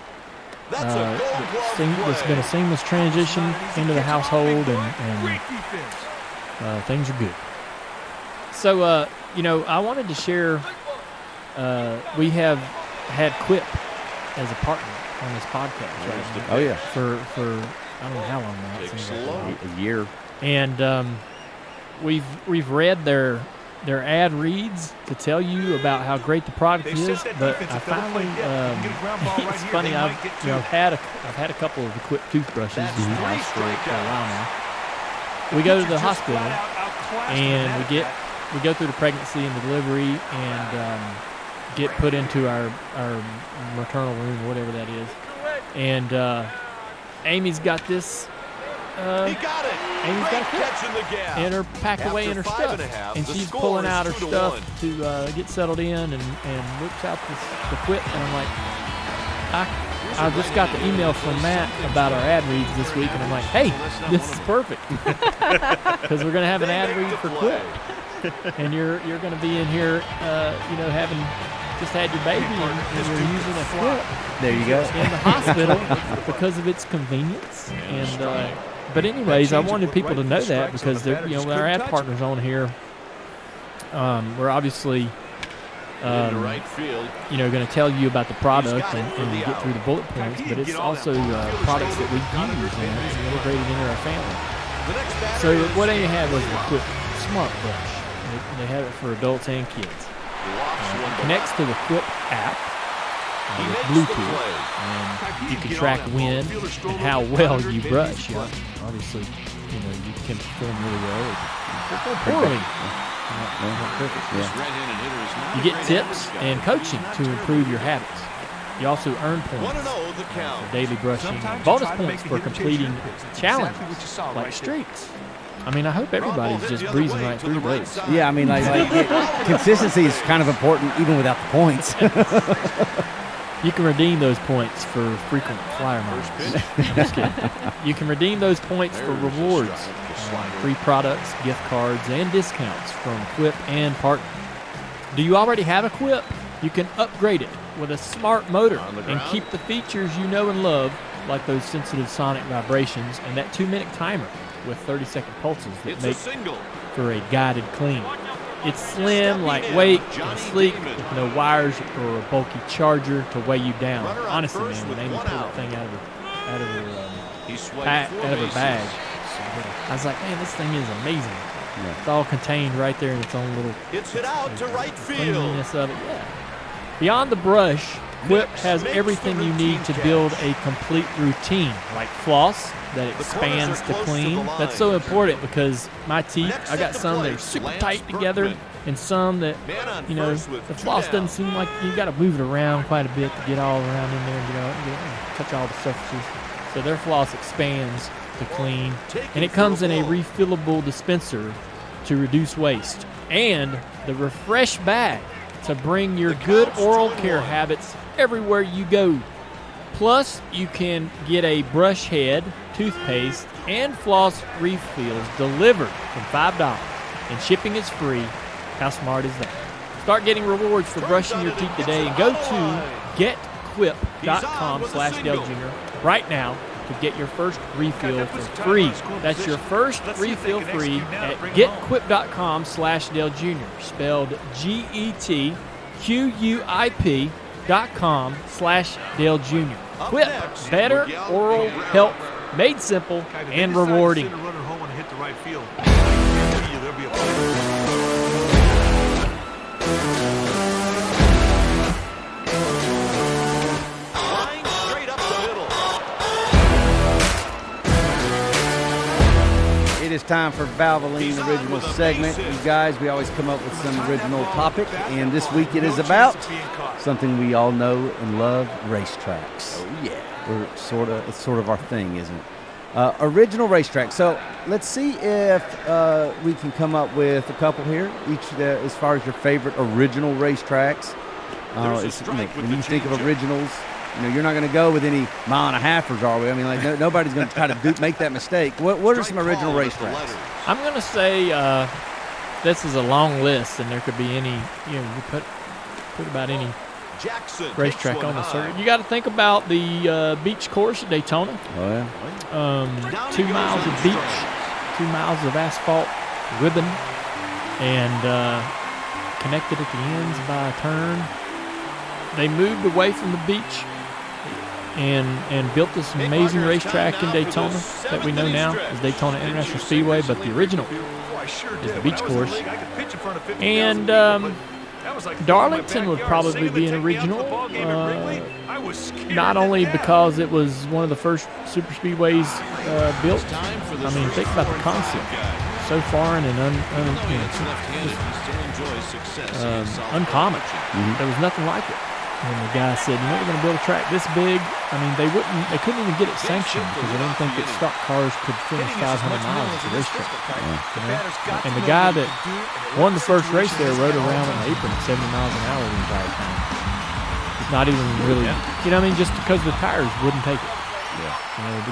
[SPEAKER 7] It's been a seamless transition into the household, and things are good. So, I wanted to share, we have had Quip as a partner on this podcast, right?
[SPEAKER 10] Oh, yeah.
[SPEAKER 7] For I don't know how long now. It seems like
[SPEAKER 10] a year.
[SPEAKER 7] And we've read their ad reads to tell you about how great the product is, but I finally it's funny. I've had a couple of the Quip toothbrushes in the house for a while now. We go to the hospital and we go through the pregnancy and the delivery and get put into our maternal room, whatever that is, and Amy's got this. Amy's got a Quip in her packed away in her stuff, and she's pulling out her stuff to get settled in, and whips out the Quip, and I'm like, I just got the email from Matt about our ad reads this week, and I'm like, hey, this is perfect, because we're gonna have an ad read for Quip, and you're gonna be in here, having just had your baby, and you're using a Quip.
[SPEAKER 10] There you go.
[SPEAKER 7] In the hospital because of its convenience, and. But anyways, I wanted people to know that because our ad partners on here, we're obviously, going to tell you about the product and get through the bullet points. But it's also products that we use and integrated into our family. So what they had was the Quip Smart Brush. They have it for adults and kids. It connects to the Quip app. With Bluetooth, and you can track when and how well you brush. Obviously, you can perform really well or poorly. You get tips and coaching to improve your habits. You also earn points for daily brushing, bonus points for completing challenges like streaks. I mean, I hope everybody's just breezing right through those.
[SPEAKER 10] Yeah, I mean, consistency is kind of important even without the points.
[SPEAKER 7] You can redeem those points for frequent flyer miles. I'm just kidding. You can redeem those points for rewards, free products, gift cards, and discounts from Quip and partners. Do you already have a Quip? You can upgrade it with a smart motor and keep the features you know and love, like those sensitive sonic vibrations and that 2-minute timer with 30-second pulses that make for a guided clean. It's slim, lightweight, and sleek with no wires or a bulky charger to weigh you down. Honestly, man, when Amy pulled that thing out of her bag, I was like, man, this thing is amazing. Yeah. It's all contained right there in its own little.
[SPEAKER 11] It's hit out to right field.
[SPEAKER 7] Cleanliness of it, yeah. Beyond the brush, Quip has everything you need to build a complete routine, like floss that expands to clean. That's so important because my teeth, I got some that are super tight together and some that, the floss doesn't seem like you got to move it around quite a bit to get all around in there and touch all the surfaces. So their floss expands to clean, and it comes in a refillable dispenser to reduce waste, and the Refresh bag to bring your good oral care habits everywhere you go. Plus, you can get a brush head, toothpaste, and floss refills delivered for $5, and shipping is free. How smart is that? Start getting rewards for brushing your teeth today and go to getquip.com/Dale Jr. right now to get your first refill for free. That's your first refill free at getquip.com/Dale Jr. Spelled GETQUIP.com/Dale Jr. Quip, better oral health made simple and rewarding.
[SPEAKER 3] It is
[SPEAKER 10] time for Valvoline Original segment. You guys, we always come up with some original topic, and this week it is about something we all know and love, racetracks.
[SPEAKER 3] Oh, yeah.
[SPEAKER 10] It's sort of our thing, isn't it? Original racetrack. So let's see if we can come up with a couple here, each as far as your favorite original racetracks. When you think of originals, you're not going to go with any mile-and-a-halfers, are we? I mean, like nobody's going to try to make that mistake. What are some original racetracks?
[SPEAKER 7] I'm going to say this is a long list, and there could be any. You put about any racetrack on the circuit. You got to think about the beach course at Daytona.
[SPEAKER 10] Oh yeah.
[SPEAKER 7] 2 miles of beach, 2 miles of asphalt ribbon, and connected at the ends by a turn. They moved away from the beach and built this amazing racetrack in Daytona that we know now as Daytona International Speedway, but the original is the beach course. And Darlington would probably be an original, not only because it was one of the first super speedways built. I mean, think about the concept. So foreign and uncommon.
[SPEAKER 10] Mm-hmm.
[SPEAKER 7] There was nothing like it. And the guy said, we're going to build a track this big. I mean, they couldn't even get it sanctioned because they didn't think that stock cars could finish 500 miles at the racetrack. And the guy that won the first race there rode around on the apron at 70 miles an hour the entire time. It's not even really, just because the tires wouldn't take it.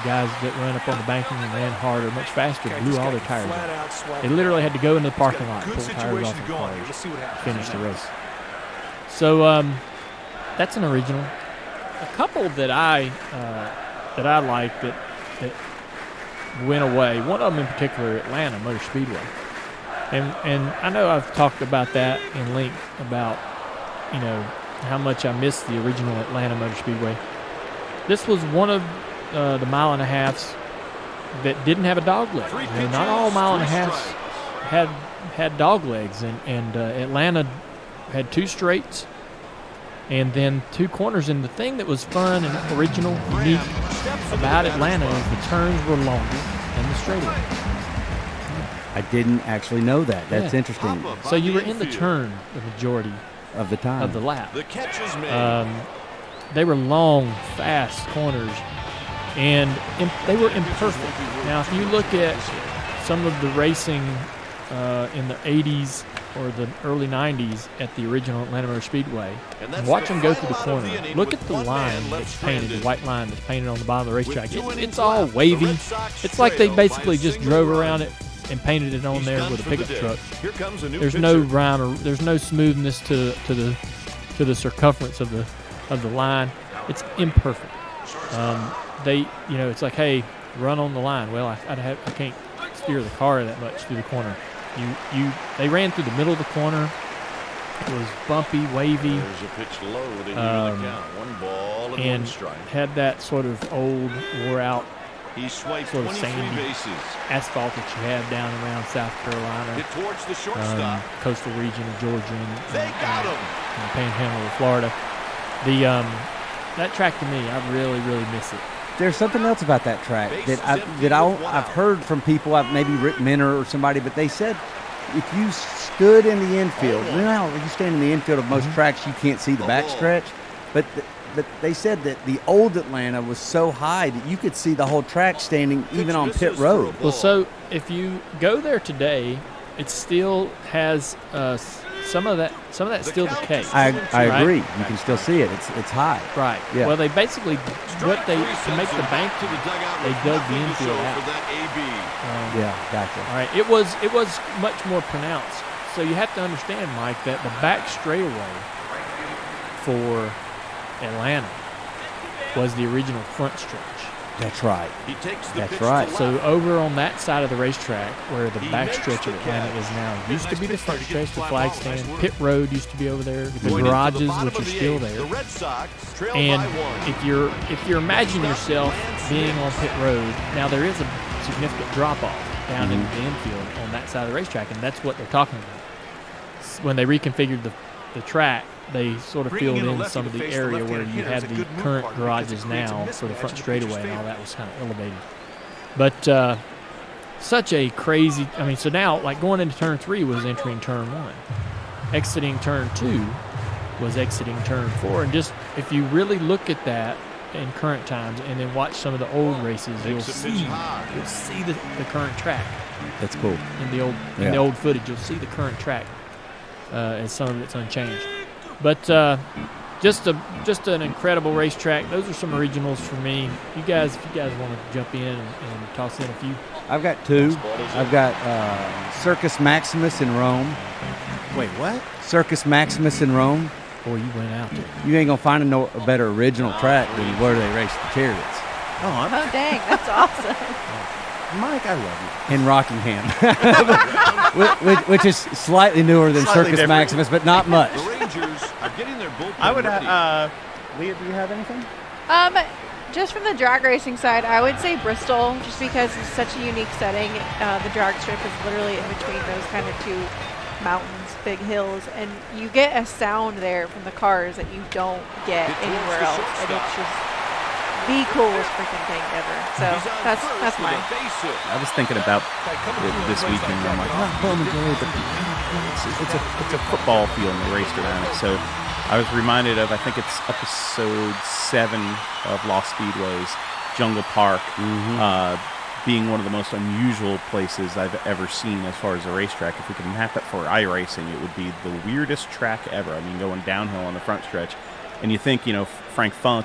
[SPEAKER 7] The guys that ran up on the banking and ran harder, much faster, blew all their tires out. They literally had to go into the parking lot and pull the tires off the cars to finish the race. So, that's an original. A couple that I like that went away. One of them in particular, Atlanta Motor Speedway, and I know I've talked about that in length about how much I miss the original Atlanta Motor Speedway. This was one of the mile and a halves that didn't have a dog leg. Not all mile and a halves had dog legs, and Atlanta had 2 straights. And then 2 corners. And the thing that was fun and original, unique about Atlanta is the turns were longer than the straightaway.
[SPEAKER 10] I didn't actually know that. That's interesting.
[SPEAKER 7] So you were in the turn the majority
[SPEAKER 10] of the time
[SPEAKER 7] of the lap. They were long, fast corners, and they were imperfect. Now, if you look at some of the racing in the 80s or the early 90s at the original Atlanta Motor Speedway, watch them go through the corner. Look at the line that's painted, the white line that's painted on the bottom of the racetrack. It's all wavy. It's like they basically just drove around it and painted it on there with a pickup truck. There's no rhyme or there's no smoothness to the circumference of the line. It's imperfect. It's like, hey, run on the line. Well, I can't steer the car that much through the corner. They ran through the middle of the corner. It was bumpy, wavy.
[SPEAKER 11] There's a pitch low to even the count. 1 ball and 1 strike.
[SPEAKER 7] Had that sort of old, wore-out,
[SPEAKER 11] he swiped
[SPEAKER 7] sort of
[SPEAKER 11] 23
[SPEAKER 7] sandy
[SPEAKER 11] bases.
[SPEAKER 7] asphalt that you have down around South Carolina,
[SPEAKER 11] Hit towards the shortstop.
[SPEAKER 7] coastal region of Georgia, and
[SPEAKER 11] the
[SPEAKER 7] Panhandle of Florida. That track to me, I really, really miss it.
[SPEAKER 10] There's something else about that track I've heard from people. I've maybe Rick Minner or somebody, but they said if you stood in the infield, if you stand in the infield of most tracks, you can't see the backstretch. But they said that the old Atlanta was so high that you could see the whole track standing even on pit road.
[SPEAKER 7] Well, so if you go there today, it still has some of that still the case.
[SPEAKER 10] I
[SPEAKER 7] right?
[SPEAKER 10] agree. You can still see it. It's high.
[SPEAKER 7] Right.
[SPEAKER 10] Yeah.
[SPEAKER 7] Well, they basically to make the bank, they dug the infield out.
[SPEAKER 10] Gotcha.
[SPEAKER 7] All right. It was much more pronounced. So you have to understand, Mike, that the back straightaway for Atlanta was the original front stretch.
[SPEAKER 10] That's right.
[SPEAKER 11] That's
[SPEAKER 10] right.
[SPEAKER 7] So over on that side of the racetrack, where the back stretch of Atlanta is now, used to be the front stretch, the flag stand. Pit road used to be the garages, which are still there. And if you're imagining yourself being on pit road, now there is a significant drop off down into the infield on that side of the racetrack, and that's what they're talking about. When they reconfigured the track, they sort of filled in some of the area where you have the current garages now for the front straightaway, and all that was kind of elevated. But such a crazy. I mean, so now like going into turn 3 was entering turn 1, exiting turn 2 was exiting turn 4, and just if you really look at that in current times and then watch some of the old races, you'll see the current track.
[SPEAKER 10] That's cool.
[SPEAKER 7] In the old footage, you'll see the current track as some of it's unchanged. But just an incredible racetrack. Those are some originals for me. If you guys want to jump in and toss in a few.
[SPEAKER 10] I've got 2. I've got Circus Maximus in Rome.
[SPEAKER 2] Wait, what?
[SPEAKER 10] Circus Maximus in Rome.
[SPEAKER 7] Boy, you went out there.
[SPEAKER 10] You ain't gonna find a better original track than where they race the chariots.
[SPEAKER 8] Oh, dang, that's awesome.
[SPEAKER 2] Mike, I love you.
[SPEAKER 10] In Rockingham, which is slightly newer than
[SPEAKER 2] Slightly
[SPEAKER 10] Circus
[SPEAKER 2] different.
[SPEAKER 10] Maximus, but not much.
[SPEAKER 11] The Rangers are getting their bullpen
[SPEAKER 2] I would.
[SPEAKER 11] ready.
[SPEAKER 2] Leah, do you have anything?
[SPEAKER 13] Just from the drag racing side, I would say Bristol, just because it's such a unique setting. The drag strip is literally in between those kind of two mountains, big hills, and you get a sound there from the cars that you don't get anywhere else, and it's just the coolest freaking thing ever. So that's mine.
[SPEAKER 2] I was thinking about it this weekend, and I'm like, Bowman Gray, but it's a football field and they raced around it. So I was reminded of, I think it's episode 7 of Lost Speedways, Jungle Park, being one of the most unusual places I've ever seen as far as a racetrack. If we could map it for iRacing, it would be the weirdest track ever. I mean, going downhill on the front stretch, and you think, Frank Funk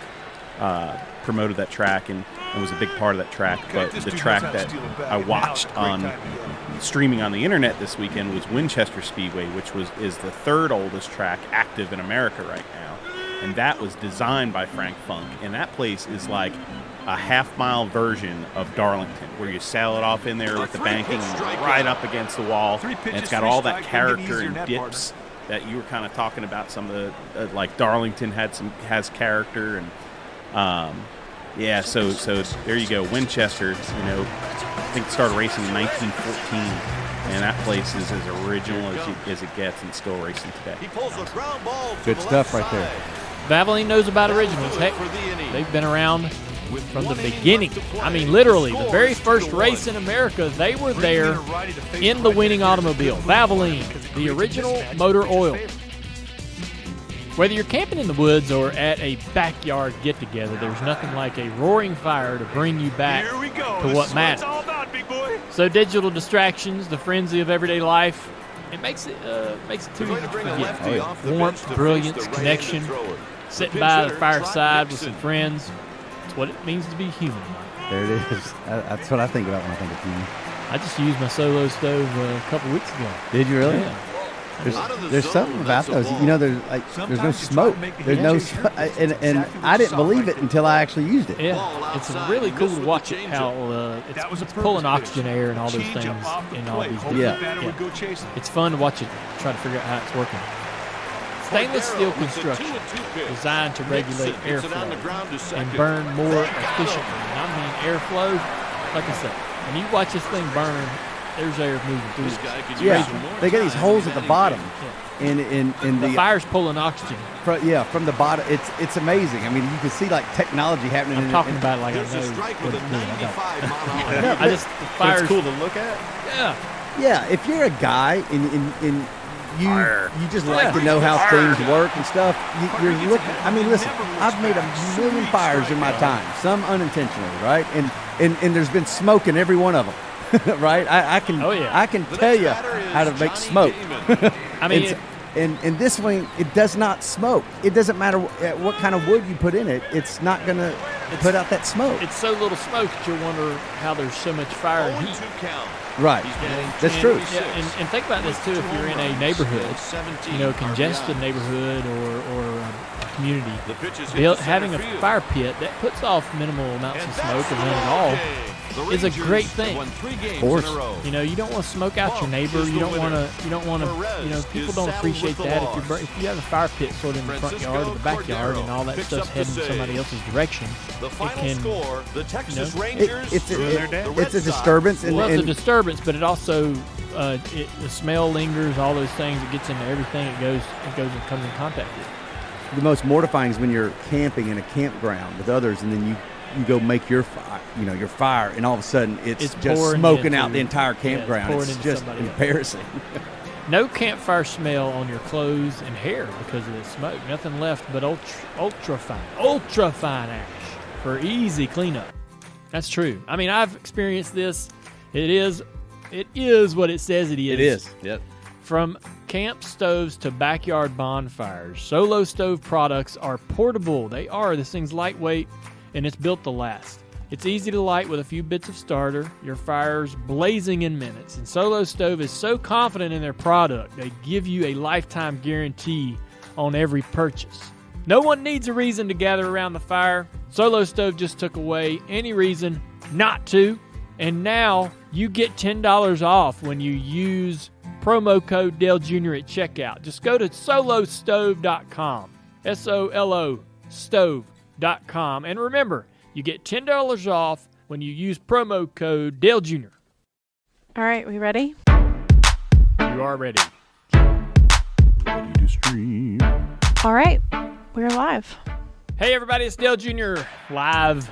[SPEAKER 2] promoted that track and was a big part of that track, but the track that I watched on streaming on the internet this weekend was Winchester Speedway, which is the 3rd oldest track active in America right now, and that was designed by Frank Funk, and that place is like a half-mile version of Darlington, where you sail it off in there with the banking and right up against the wall, and it's got all that character and dips that you were kind of talking about. Some of the like Darlington has character, and so there you go. Winchester, I think started racing in 1914, and that place is as original as it gets, and still racing today.
[SPEAKER 10] Good stuff right there.
[SPEAKER 7] Valvoline knows about originals. Heck, they've been around from the beginning. I mean, literally, the very first race in America, they were there in the winning automobile. Valvoline, the original motor oil. Whether you're camping in the woods or at a backyard get-together, there's nothing like a roaring fire to bring you back to what matters. So digital distractions, the frenzy of everyday life, it makes it too easy to forget. Warmth, brilliance, connection, sitting by the fireside with some friends. It's what it means to be human.
[SPEAKER 10] There it is. That's what I think about when I think of human.
[SPEAKER 7] I just used my solo stove a couple weeks ago.
[SPEAKER 10] Did you really?
[SPEAKER 7] Yeah.
[SPEAKER 10] There's something about those. There's no smoke. There's no, and I didn't believe it until I actually used it.
[SPEAKER 7] Yeah, it's really cool to watch it. How it's pulling oxygen air and all those things in all these. It's fun to watch it. Try to figure out how it's working. Stainless steel construction designed to regulate airflow and burn more efficiently. And I mean airflow, like I said, when you watch this thing burn, there's air moving through it.
[SPEAKER 10] Yeah, they got these holes at the bottom, and
[SPEAKER 7] the fire's pulling oxygen.
[SPEAKER 10] From the bottom, it's amazing. I mean, you can see like technology happening.
[SPEAKER 7] I'm talking about it like I know what it's doing. I just the fire's
[SPEAKER 2] it's cool to look at.
[SPEAKER 10] Yeah. If you're a guy and you just like to know how things work and stuff, you're looking. I mean, listen, I've made a million fires in my time, some unintentionally, right? And there's been smoke in every one of them. Right, I can tell you how to make smoke.
[SPEAKER 7] I mean,
[SPEAKER 10] and this one, it does not smoke. It doesn't matter what kind of wood you put in it; it's not going to put out that smoke.
[SPEAKER 7] It's so little smoke that you wonder how there's so much fire and heat.
[SPEAKER 10] Right, that's true.
[SPEAKER 7] Yeah, and think about this too. If you're in a neighborhood, congested neighborhood or a community, having a fire pit that puts off minimal amounts of smoke or none at all is a great thing.
[SPEAKER 10] Of course.
[SPEAKER 7] You don't want to smoke out your neighbor. You don't want to. People don't appreciate that. If you have a fire pit sort of in the front yard or the backyard and all that stuff's heading somebody else's direction, it can.
[SPEAKER 10] It's a disturbance.
[SPEAKER 7] Well, it's a disturbance, but it also the smell lingers. All those things. It gets into everything. It goes and comes in contact with.
[SPEAKER 10] The most mortifying is when you're camping in a campground with others, and then you go make your fire, your fire, and all of a sudden it's just
[SPEAKER 7] pouring
[SPEAKER 10] smoking out
[SPEAKER 7] into-
[SPEAKER 10] the entire campground.
[SPEAKER 7] pouring
[SPEAKER 10] It's
[SPEAKER 7] into
[SPEAKER 10] just
[SPEAKER 7] somebody else.
[SPEAKER 10] embarrassing.
[SPEAKER 7] No campfire smell on your clothes and hair because of the smoke. Nothing left but ultra fine ash for easy cleanup. That's true. I mean, I've experienced this. It is what it says it is.
[SPEAKER 10] It is. Yep.
[SPEAKER 7] From camp stoves to backyard bonfires, Solo Stove products are portable. They are. This thing's lightweight, and it's built to last. It's easy to light with a few bits of starter. Your fire's blazing in minutes. And Solo Stove is so confident in their product, they give you a lifetime guarantee on every purchase. No one needs a reason to gather around the fire. Solo Stove just took away any reason not to. And now you get $10 off when you use promo code Dale Jr. at checkout. Just go to solostove.com. SOLO stove.com. And remember, you get $10 off when you use promo code Dale Jr.
[SPEAKER 13] All right, we ready?
[SPEAKER 7] You are ready.
[SPEAKER 3] Ready to stream.
[SPEAKER 13] All right, we're live.
[SPEAKER 7] Hey everybody, it's Dale Jr. live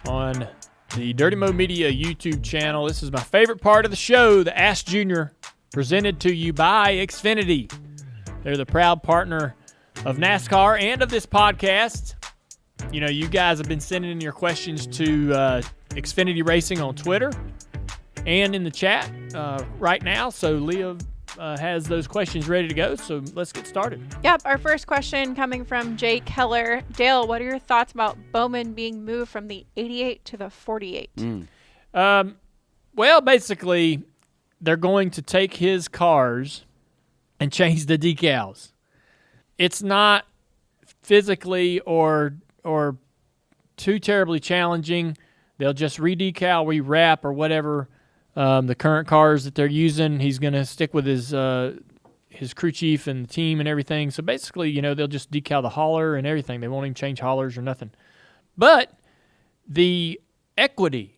[SPEAKER 7] on the Dirty Mo Media YouTube channel. This is my favorite part of the show, the Ask Junior, presented to you by Xfinity. They're the proud partner of NASCAR and of this podcast. You know, you guys have been sending in your questions to Xfinity Racing on Twitter and in the chat right now. So Leah has those questions ready to go. So let's get started.
[SPEAKER 13] Yep, our first question coming from Jay Keller. Dale, what are your thoughts about Bowman being moved from the 88 to the 48?
[SPEAKER 7] Well, basically, they're going to take his cars and change the decals. It's not physically or too terribly challenging. They'll just re-decal, re-wrap, or whatever the current cars that they're using. He's going to stick with his crew chief and the team and everything. So basically, you know, they'll just decal the hauler and everything. They won't even change haulers or nothing. But the equity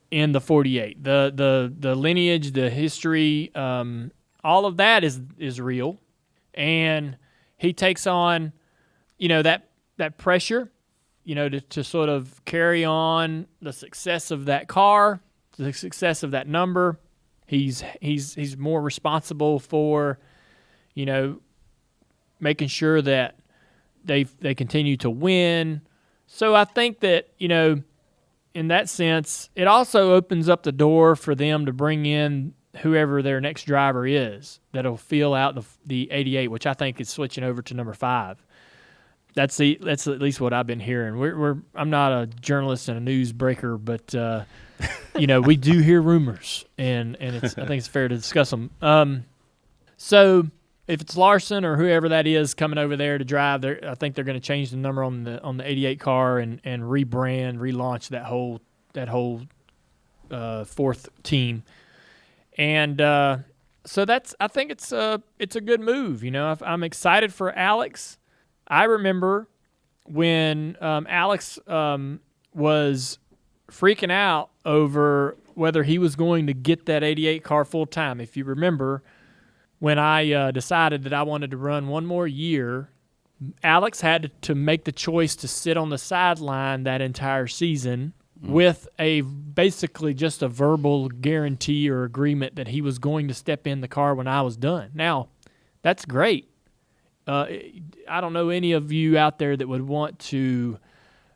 [SPEAKER 7] in the 48, the lineage, the history, all of that is real. And he takes on, you know, that pressure, you know, to sort of carry on the success of that car, the success of that number. He's more responsible for, you know, making sure that they continue to win. So I think that, you know, in that sense, it also opens up the door for them to bring in whoever their next driver is that'll fill out the 88, which I think is switching over to number 5. That's at least what I've been hearing. I'm not a journalist and a newsbreaker, but you know, we do hear rumors, and I think it's fair to discuss them. So if it's Larson or whoever that is coming over there to drive, I think they're going to change the number on the 88 car and rebrand, relaunch that whole fourth team, and so I think it's a good move. You know, I'm excited for Alex. I remember when Alex was freaking out over whether he was going to get that 88 car full time. If you remember, when I decided that I wanted to run one more year, Alex had to make the choice to sit on the sideline that entire season with basically just a verbal guarantee or agreement that he was going to step in the car when I was done. Now, that's great. I don't know any of you out there that would want to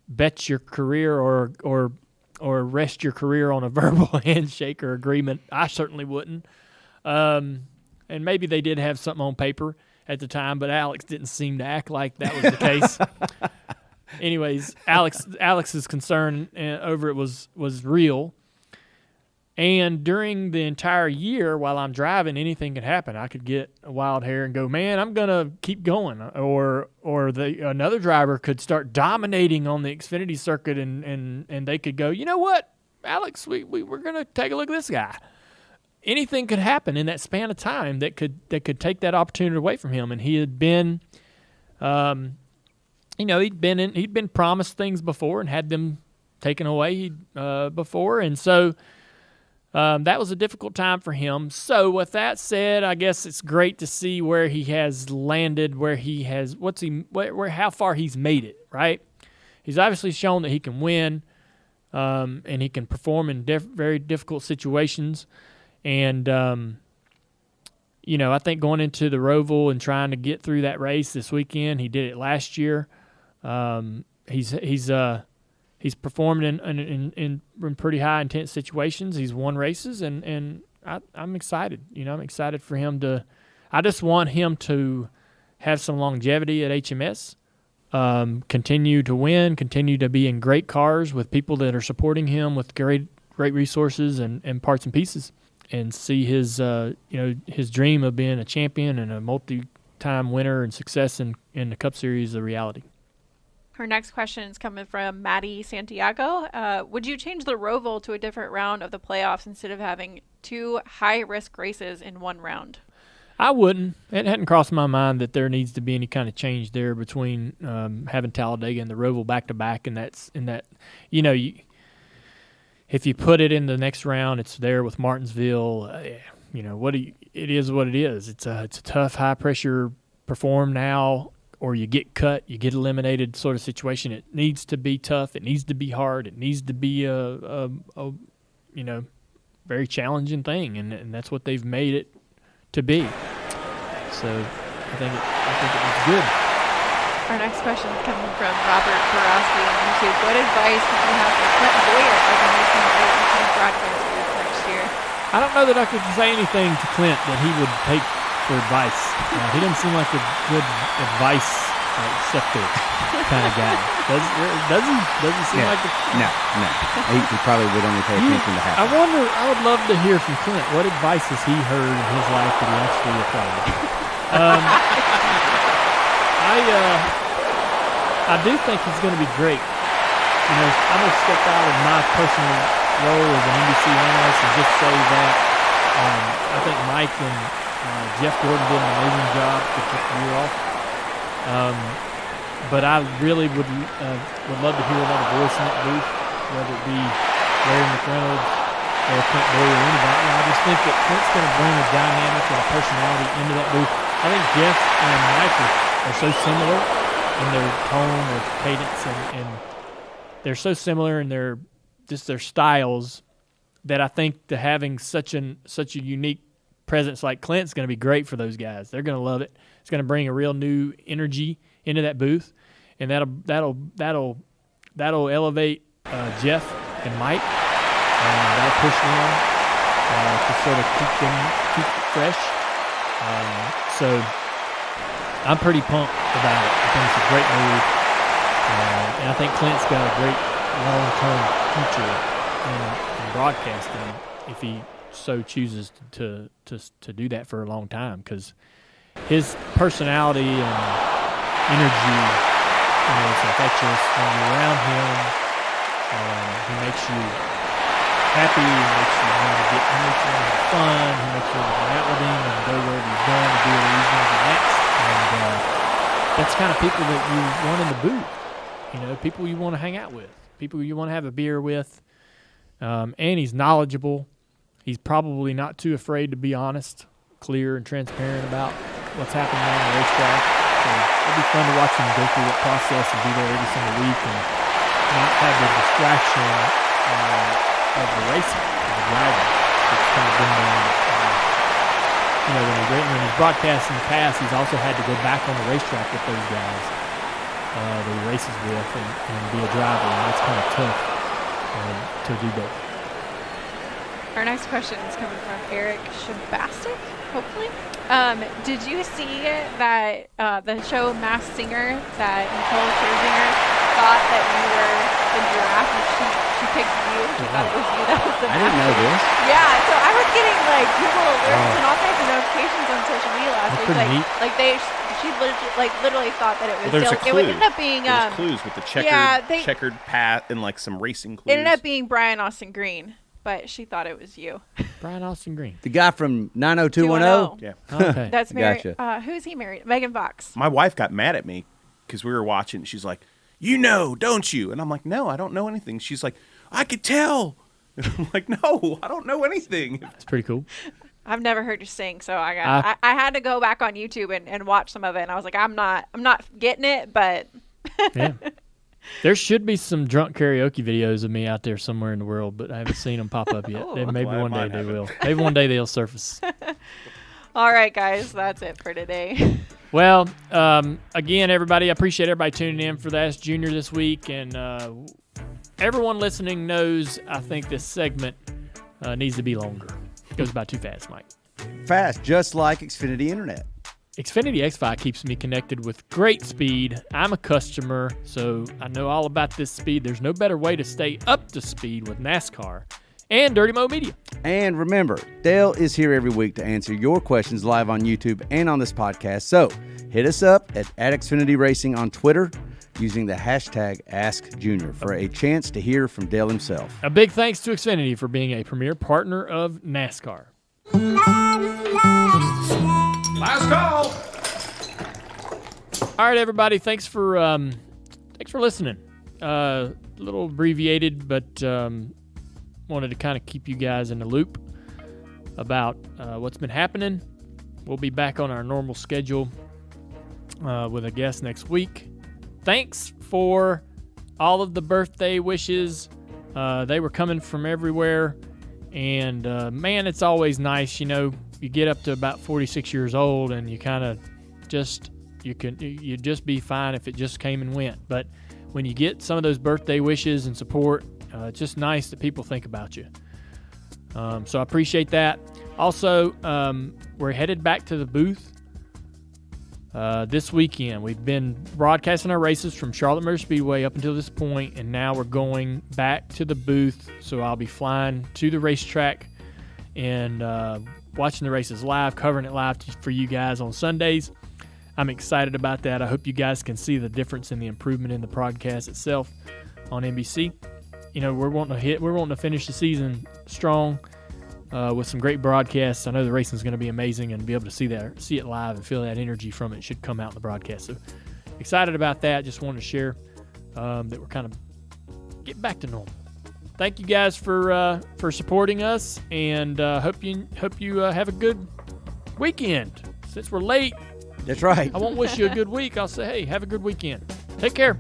[SPEAKER 7] bet your career or rest your career on a verbal handshake or agreement. I certainly wouldn't. And maybe they did have something on paper at the time, but Alex didn't seem to act like that was the case. Anyways, Alex's concern over it was real. And during the entire year, while I'm driving, anything could happen. I could get a wild hair and go, man, I'm going to keep going. Or another driver could start dominating on the Xfinity circuit, and they could go, you know what, Alex, we're going to take a look at this guy. Anything could happen in that span of time that could take that opportunity away from him. And he had been, you know, he'd been promised things before and had them taken away before, and so. That was a difficult time for him. So with that said, I guess it's great to see where he has landed, how far he's made it, right? He's obviously shown that he can win. and he can perform in very difficult situations. And I think going into the Roval and trying to get through that race this weekend, he did it last year. He's performed in pretty high intense situations. He's won races, and I'm excited. I'm excited for him to. I just want him to have some longevity at HMS, continue to win, continue to be in great cars with people that are supporting him with great resources and parts and pieces, and see his his dream of being a champion and a multi-time winner and success in the Cup Series a reality.
[SPEAKER 13] Our next question is coming from Maddie Santiago. Would you change the Roval to a different round of the playoffs instead of having 2 high-risk races in one round?
[SPEAKER 7] I wouldn't. It hadn't crossed my mind that there needs to be any kind of change there between having Talladega and the Roval back-to-back, and if you put it in the next round, it's there with Martinsville. It is what it is. It's a tough, high-pressure perform now, or you get cut, you get eliminated sort of situation. It needs to be tough. It needs to be hard. It needs to be a very challenging thing, and that's what they've made it to be. So I think it was good.
[SPEAKER 13] Our next question is coming from Robert Borowski on YouTube. What advice would you have for Clint Boyer as a making great broadcast group next year?
[SPEAKER 7] I don't know that I could say anything to Clint that he would take for advice. He doesn't seem like a good advice acceptor kind of guy. Does he? Does he seem like a...
[SPEAKER 2] No. He probably would only pay attention to half.
[SPEAKER 7] I would love to hear from Clint. What advice has he heard in his life that he actually applied? I do think he's going to be great. I'm going to step out of my personal role as an NBC analyst and just say that I think Mike and Jeff Gordon did an amazing job to kick the year off. But I really would love to hear another voice in that booth, whether it be Larry McReynolds or Clint Boyer or anybody. I just think that Clint's going to bring a dynamic and a personality into that booth. I think Jeff and Mike are so similar in their tone, their cadence, and they're so similar in their styles that I think that having such a unique presence like Clint's going to be great for those guys. They're going to love it. It's going to bring a real new energy into that booth, and that'll elevate Jeff and Mike. That'll push them to sort of keep it fresh. So I'm pretty pumped about it. I think it's a great move, and I think Clint's got a great long-term future in broadcasting if he so chooses to do that for a long time, because his personality and energy, it's infectious. When you're around him, he makes you happy. He makes you want to have fun. He makes you want to hang out with him and go wherever he's going to do what he's going to do next. And that's kind of people that you want in the booth. People you want to hang out with, people you want to have a beer with. And he's knowledgeable. He's probably not too afraid to be honest, clear, and transparent about what's happening on the racetrack. So it'll be fun to watch him go through that process and be there every single week and not have the distraction of the racing, of the driving. It's kind of been when he's broadcast in the past, he's also had to go back on the racetrack with those guys that he races with and be a driver, and that's kind of tough to do both.
[SPEAKER 13] Our next question is coming from Eric Shabastik, hopefully. Did you see that the show Masked Singer, that Nicole Scherzinger thought that you were the giraffe and she picked you? She thought it was you that was the
[SPEAKER 2] I didn't know this.
[SPEAKER 13] Yeah, so I was getting Google alerts and all kinds of notifications on social media last week. She literally thought that it was
[SPEAKER 2] There's a clue.
[SPEAKER 13] It ended up being
[SPEAKER 2] There's clues with the checkered path and some racing clues.
[SPEAKER 13] It ended up being Brian Austin Green, but she thought it was you.
[SPEAKER 7] Brian Austin Green.
[SPEAKER 10] The guy from 90210?
[SPEAKER 2] Yeah.
[SPEAKER 7] Okay.
[SPEAKER 13] That's married.
[SPEAKER 10] Gotcha.
[SPEAKER 13] Who's he married? Megan Fox.
[SPEAKER 2] My wife got mad at me because we were watching. She's like, don't you? And I'm like, no, I don't know anything. She's like, I could tell. And I'm like, no, I don't know anything.
[SPEAKER 7] It's pretty cool.
[SPEAKER 13] I've never heard you sing, so I had to go back on YouTube and watch some of it, and I was like, I'm not getting it, but
[SPEAKER 7] yeah. There should be some drunk karaoke videos of me out there somewhere in the world, but I haven't seen them pop up yet. Maybe one day they will. Maybe one day they'll surface.
[SPEAKER 13] All right, guys, that's it for today.
[SPEAKER 7] Well, again, everybody, I appreciate everybody tuning in for the Ask Junior this week, and everyone listening knows I think this segment needs to be longer. It goes by too fast, Mike.
[SPEAKER 10] Fast, just like Xfinity Internet.
[SPEAKER 7] Xfinity X5 keeps me connected with great speed. I'm a customer, so I know all about this speed. There's no better way to stay up to speed with NASCAR and Dirty Mo Media.
[SPEAKER 10] And remember, Dale is here every week to answer your questions live on YouTube and on this podcast. So hit us up at Xfinity Racing on Twitter using the hashtag AskJunior for a chance to hear from Dale himself.
[SPEAKER 7] A big thanks to Xfinity for being a premier partner of NASCAR.
[SPEAKER 11] Last call.
[SPEAKER 7] All right, everybody. Thanks for listening. A little abbreviated, but wanted to kind of keep you guys in the loop about what's been happening. We'll be back on our normal schedule with a guest next week. Thanks for all of the birthday wishes. They were coming from everywhere, and man, it's always nice, you get up to about 46 years old and you kind of you'd just be fine if it just came and went. But when you get some of those birthday wishes and support, it's just nice that people think about you. So I appreciate that. Also, we're headed back to the booth this weekend. We've been broadcasting our races from Charlotte Motor Speedway up until this point, and now we're going back to the booth. So I'll be flying to the racetrack and watching the races live, covering it live for you guys on Sundays. I'm excited about that. I hope you guys can see the difference in the improvement in the broadcast itself on NBC. We're wanting to finish the season strong with some great broadcasts. I know the racing is going to be amazing, and be able to see it live and feel that energy from it should come out in the broadcast. So excited about that. Just wanted to share that we're kind of getting back to normal. Thank you guys for supporting us, and hope you have a good weekend. Since we're late,
[SPEAKER 10] that's right.
[SPEAKER 7] I won't wish you a good week. I'll say, hey, have a good weekend. Take care.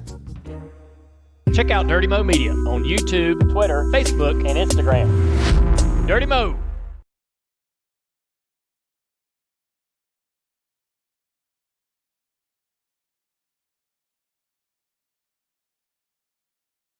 [SPEAKER 7] Check out Dirty Mo Media on YouTube, Twitter, Facebook, and Instagram. Dirty Mo.